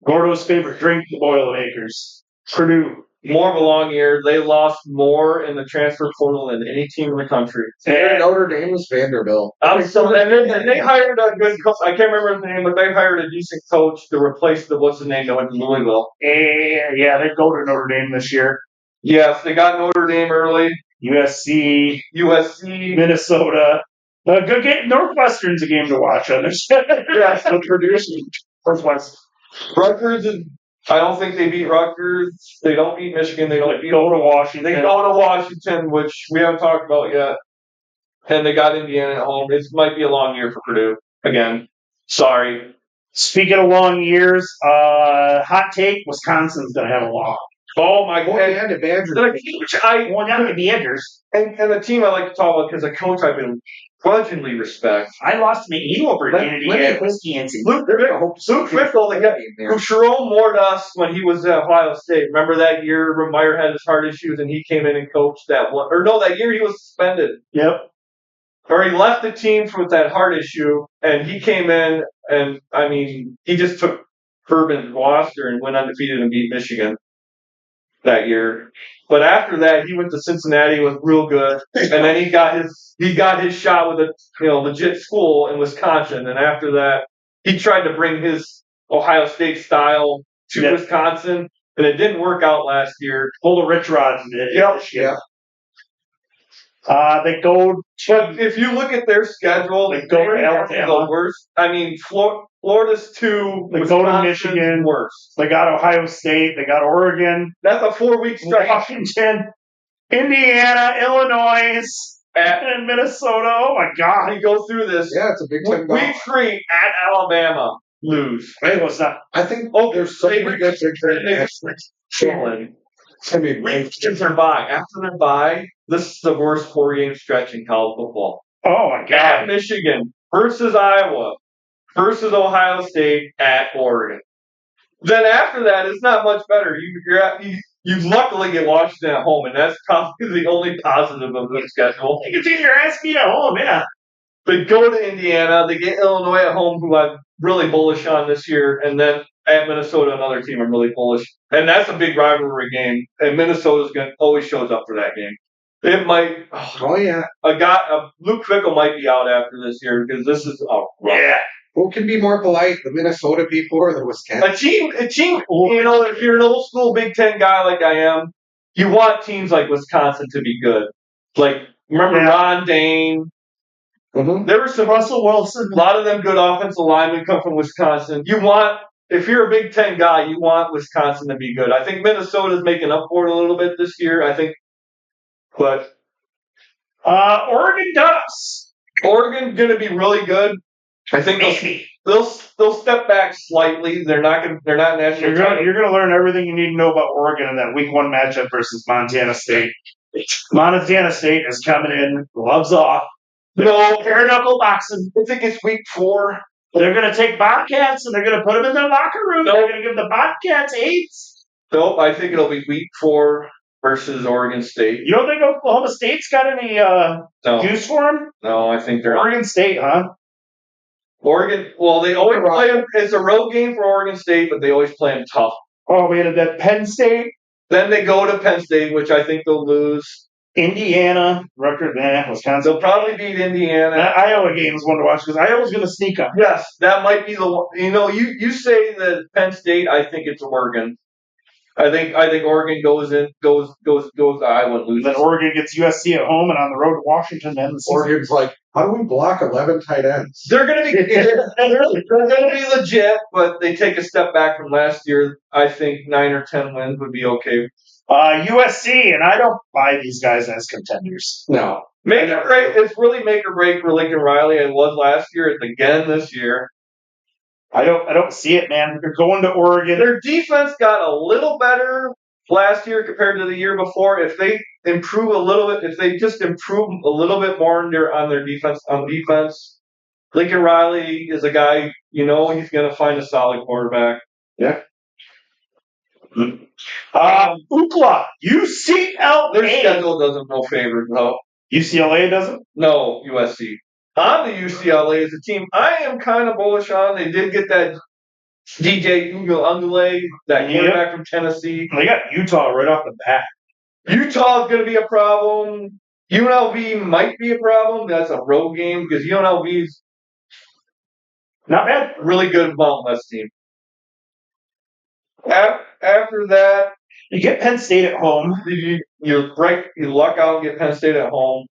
Gordo's favorite drink, the Boilermakers. Purdue. More of a long year. They lost more in the transfer portal than any team in the country. And Notre Dame was Vanderbilt. And they hired a good coach. I can't remember his name, but they hired a decent coach to replace what's his name that went to Louisville. Yeah, they go to Notre Dame this year. Yes, they got Notre Dame early. USC, Minnesota. Good game. Northwestern's a game to watch. Yes, the Purdue, Northwest. Rutgers is. I don't think they beat Rutgers. They don't beat Michigan. They don't go to Washington. They go to Washington, which we haven't talked about yet. And they got Indiana at home. It might be a long year for Purdue. Again, sorry. Speaking of long years, hot take: Wisconsin's going to have a long. Oh my God! And the Badgers. Not the Badgers. And the team I like to talk about because a coach I've been grudgingly respect. I lost my eagle virginity at Wisconsin. Luke Fickell, who Sharon moored us when he was at Ohio State. Remember that year when Meyer had his heart issues and he came in and coached that one? Or no, that year he was suspended. Yep. Or he left the team with that heart issue and he came in and, I mean, he just took Urban's roster and went undefeated and beat Michigan that year. But after that, he went to Cincinnati, was real good, and then he got his shot with a legit school in Wisconsin. And after that, he tried to bring his Ohio State style to Wisconsin, and it didn't work out last year. Pulled a Rich Rods did. Yeah. They go. But if you look at their schedule, they go to Alabama. The worst. I mean, Florida's 2. They go to Michigan. Worse. They got Ohio State. They got Oregon. That's a 4-week stretch. Washington, Indiana, Illinois, and Minnesota. Oh my God! You go through this. Yeah, it's a Big Ten. Week 3 at Alabama. Lose. It was not. I think there's so many good After their bye, this is the worst 4-game stretch in college football. Oh my God! At Michigan versus Iowa versus Ohio State at Oregon. Then after that, it's not much better. You luckily get Washington at home, and that's probably the only positive of the schedule. You can take your ass beat at home, yeah. They go to Indiana. They get Illinois at home, who I'm really bullish on this year, and then at Minnesota, another team I'm really bullish. And that's a big rivalry game. And Minnesota's always shows up for that game. It might. Oh yeah. Luke Fickell might be out after this year because this is rough. Yeah. Who can be more polite, the Minnesota people or the Wisconsin? A team. If you're an old school Big Ten guy like I am, you want teams like Wisconsin to be good. Like remember Ron Dane. Mm-hmm. There was some Russell Wilson. A lot of them good offensive linemen come from Wisconsin. If you're a Big Ten guy, you want Wisconsin to be good. I think Minnesota's making up for it a little bit this year. But Oregon does. Oregon's going to be really good. I think they'll step back slightly. They're not national. You're going to learn everything you need to know about Oregon in that Week 1 matchup versus Montana State. Montana State is coming in, gloves off. No, bare knuckle boxing. I think it's Week 4. They're going to take Bobcats and they're going to put them in their locker room. Nope. They're going to give the Bobcats 8s. Nope, I think it'll be Week 4 versus Oregon State. You don't think Oklahoma State's got any juice for them? No, I think they're Oregon State, huh? Oregon. Well, they always play them. It's a road game for Oregon State, but they always play them tough. Oh, we had that Penn State, Then they go to Penn State, which I think they'll lose. Indiana, Rutgers, Wisconsin. They'll probably beat Indiana. That Iowa game is one to watch because Iowa's going to sneak up. Yes, that might be the one. You say that Penn State. I think it's Oregon. I think Oregon goes to Iowa and loses. Then Oregon gets USC at home and on the road to Washington. Then the season. Oregon's like, how do we block 11 tight ends? They're gonna be legit, but they take a step back from last year. I think 9 or 10 wins would be okay. USC, and I don't buy these guys as contenders. No. Make or break. It's really make or break for Lincoln Riley. It was last year. It's again this year. I don't see it, man. They're going to Oregon. Their defense got a little better last year compared to the year before. If they improve a little bit, if they just improve a little bit more on their defense, Lincoln Riley is a guy, he's going to find a solid quarterback. Yeah. Ookla, UCLA. Their schedule doesn't no favors, though. UCLA doesn't? No, USC. On the UCLA as a team, I am kind of bullish on. They did get that DJ Ungule, that quarterback from Tennessee. They got Utah right off the bat. Utah is going to be a problem. UNLV might be a problem. That's a road game because UNLV's not bad. Really good Mountain West team. After that, you get Penn State at home. You luck out and get Penn State at home.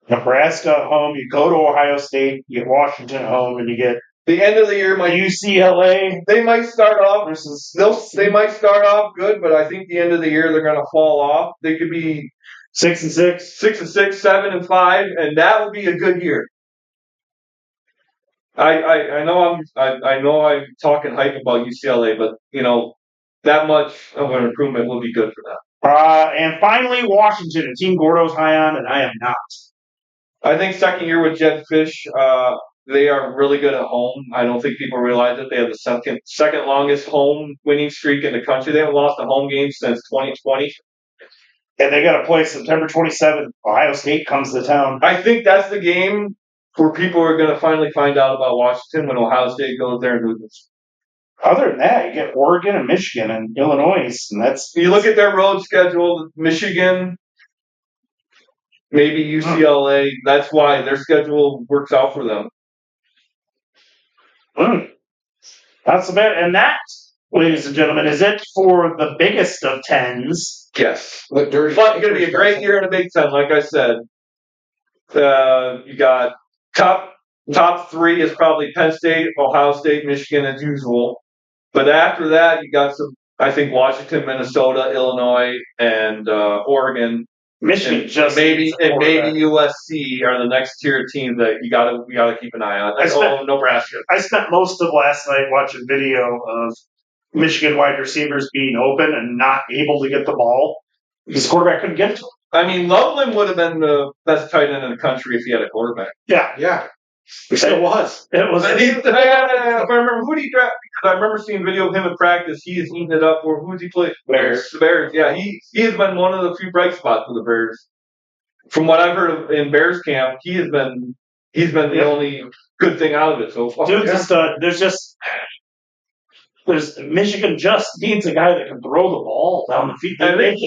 Nebraska at home. You go to Ohio State. You get Washington at home, and you get the end of the year. UCLA. They might start off They might start off good, but I think the end of the year they're going to fall off. They could be 6-6, 6-6, 7-5, and that would be a good year. I know I'm talking hype about UCLA, but that much of an improvement will be good for them. And finally, Washington, a team Gordo's high on, and I am not. I think second year with Jed Fish, they are really good at home. I don't think people realize that they have the second longest home winning streak in the country. They haven't lost a home game since 2020. And they got to play September 27th. Ohio State comes to town. I think that's the game where people are going to finally find out about Washington when Ohio State goes there and loses. Other than that, you get Oregon and Michigan and Illinois, and that's. You look at their road schedule: Michigan, maybe UCLA. That's why their schedule works out for them. That's about, and that, ladies and gentlemen, is it for the biggest of tens. Yes, but it's going to be a great year in the Big Ten. Like I said, you got top three is probably Penn State, Ohio State, Michigan as usual. But after that, you got some. I think Washington, Minnesota, Illinois, and Oregon. Michigan and maybe USC are the next tier team that you gotta keep an eye on. Nebraska. I spent most of last night watching video of Michigan wide receivers being open and not able to get the ball because the quarterback couldn't get it to him. I mean, Loveland would have been the best tight end in the country if he had a quarterback. Yeah. It still was. It was. If I remember who did he draft, because I remember seeing video of him in practice. He is eating it up. Or who does he play? Bears. The Bears. Yeah, he has been one of the few bright spots for the Bears. From what I've heard of in Bears camp, he's been the only good thing out of it so far. Dude's a stud. There's Michigan just needs a guy that can throw the ball down the field. And they got.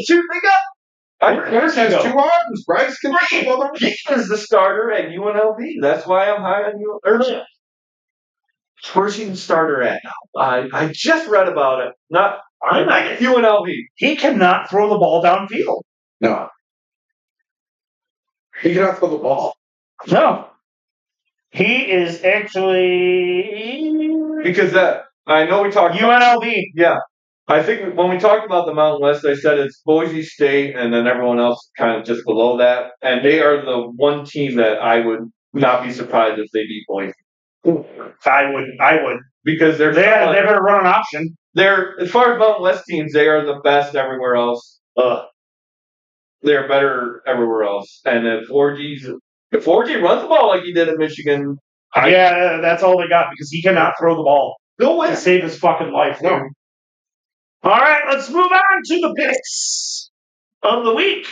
Bryce has 2 arms. Bryce can throw the ball. He is the starter at UNLV. That's why I'm high on UNLV. Where's he the starter at now? I just read about it. I'm at UNLV. He cannot throw the ball downfield. No. He cannot throw the ball. No. He is actually because I know we talked UNLV. Yeah. I think when we talked about the Mountain West, I said it's Boise State and then everyone else kind of just below that. And they are the one team that I would not be surprised if they beat Boise. I would. Because they're going to run an option. As far as Mountain West teams, they are the best everywhere else. They're better everywhere else. And if 4G runs the ball like he did at Michigan. That's all they got because he cannot throw the ball. Go win. To save his fucking life. No. All right, let's move on to the picks of the week.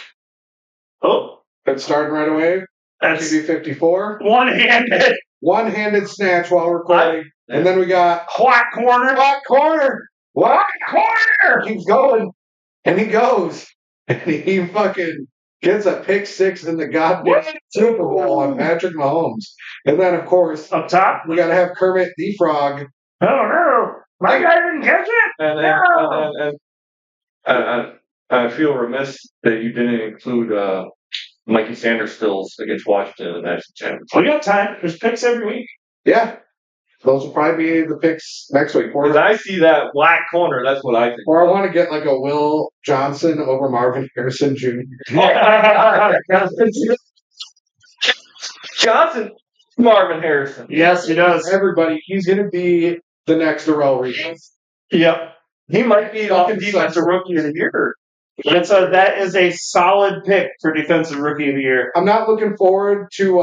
Oh. That's starting right away. That's QB 54. One-handed. one-handed snatch while recording, and then we got Quack corner. What corner? Keeps going, and he goes, and he fucking gets a pick six in the goddamn Super Bowl on Patrick Mahomes, and then of course Up top. we got to have Kermit the Frog. Oh no, my guy didn't catch it. And I feel remiss that you didn't include Mikey Sanders stills against Washington in the national championship. We got time. There's picks every week. Yeah, those will probably be the picks next week. Because I see that black corner, that's what I think. Or I want to get like a Will Johnson over Marvin Harrison Jr. Johnson, Marvin Harrison. Yes, he does. Everybody, he's going to be the next Darrell Reeves. Yep. He might be Fucking defensive rookie of the year. That is a solid pick for defensive rookie of the year. I'm not looking forward to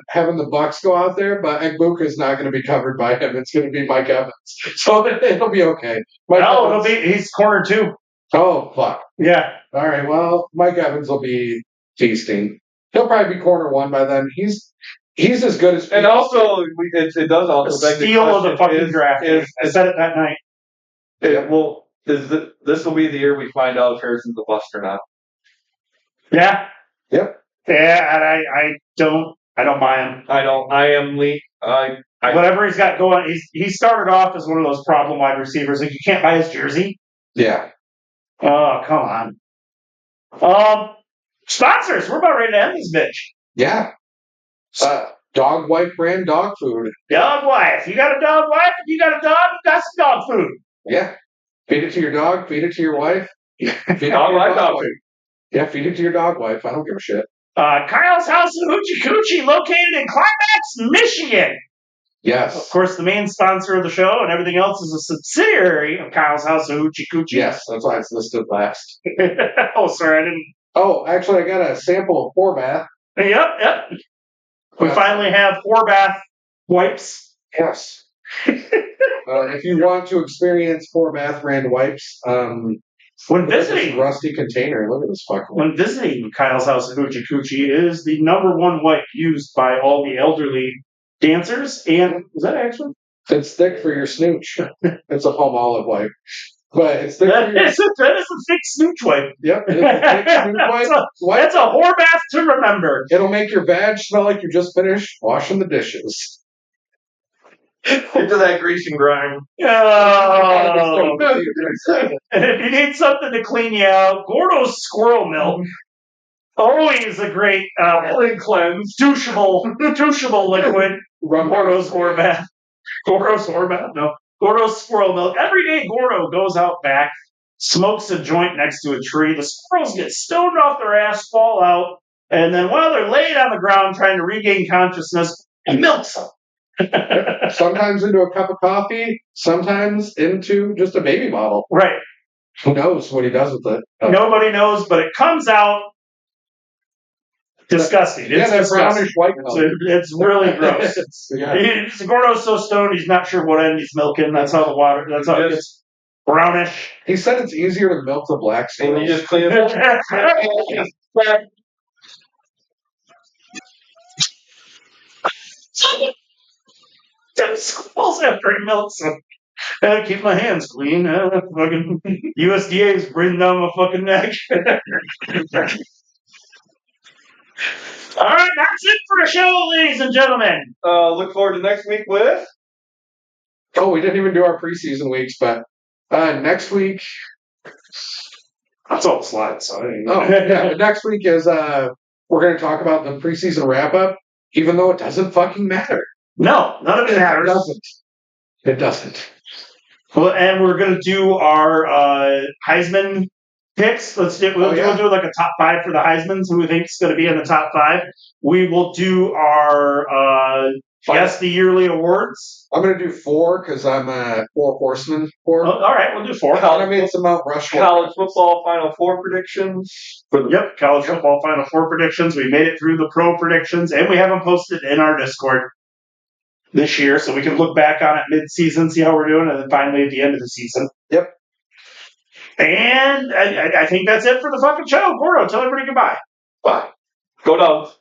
having the Bucks go out there, but Egbuka is not going to be covered by him. It's going to be Mike Evans, so it'll be okay. He's corner two. Oh fuck! Yeah. All right. Well, Mike Evans will be feasting. He'll probably be corner one by then. He's as good as. And also, it does also The steal of the fucking draft. I said it that night. This will be the year we find out if Harrison's a bust or not. Yeah. Yep. Yeah, and I don't buy him. Whatever he's got going, he started off as one of those problem wide receivers. Like you can't buy his jersey. Yeah. Oh, come on. Sponsors, we're about ready to end this bitch. Yeah. Dog wife brand dog food. Dog wife. You got a dog wife? If you got a dog, you got some dog food. Yeah. Feed it to your dog, feed it to your wife. Feed it to your dog wife. Yeah, feed it to your dog wife. I don't give a shit. Kyle's House in Hoochie Coochie, located in Climax, Michigan. Yes. Of course, the main sponsor of the show and everything else is a subsidiary of Kyle's House in Hoochie Coochie. Yes, that's why it's listed last. Oh, sorry, I didn't. Oh, actually, I got a sample of 4-bath. Yep. We finally have 4-bath wipes. Yes. If you want to experience 4-bath brand wipes, when visiting this rusty container, look at this fucking. When visiting Kyle's House in Hoochie Coochie, it is the #1 wipe used by all the elderly dancers. And is that actually? It's thick for your snooch. It's a palm olive wipe. But it's thick That is a thick snooch wipe. Yep. It's a thick snooch wipe. That's a whore bath to remember. It'll make your vag smell like you just finished washing the dishes. Into that grease and grime. Oh. And if you need something to clean you out, Gordo's squirrel milk. Always a great cleanse. Douchable liquid. Gordo's whore bath. Gordo's whore bath? No. Gordo's squirrel milk. Every day Gordo goes out back, smokes a joint next to a tree. The squirrels get stoned off their ass, fall out, and then while they're laid on the ground trying to regain consciousness, he milks them. Sometimes into a cup of coffee, sometimes into just a baby bottle. Right. Who knows what he does with it? Nobody knows, but it comes out disgusting. Yeah, that's brownish white color. It's really gross. Gordo's so stoned he's not sure what end he's milking. That's how it gets brownish. He said it's easier to milk the black stuff. And you just clean it up. Them squirrels after he milks them. I keep my hands clean. Fucking USDA's breathing down my fucking neck. All right, that's it for the show, ladies and gentlemen. Look forward to next week with. Oh, we didn't even do our preseason weeks, but next week. That's all slides. So yeah. Next week is we're going to talk about the preseason wrap up, even though it doesn't fucking matter. No, none of it matters. It doesn't. Well, and we're going to do our Heisman picks. We'll do like a top 5 for the Heismans. Who we think is going to be in the top 5. We will do our guess the yearly awards. I'm going to do 4 because I'm a 4 horseman. 4. Oh, all right, we'll do 4. I made some Mount Rushmore. College football Final Four predictions. Yep, college football Final Four predictions. We made it through the pro predictions, and we have them posted in our Discord this year, so we can look back on it mid-season, see how we're doing, and then finally at the end of the season. Yep. And I think that's it for the fucking show. Gordo, tell everybody goodbye. Bye. Go Dogs.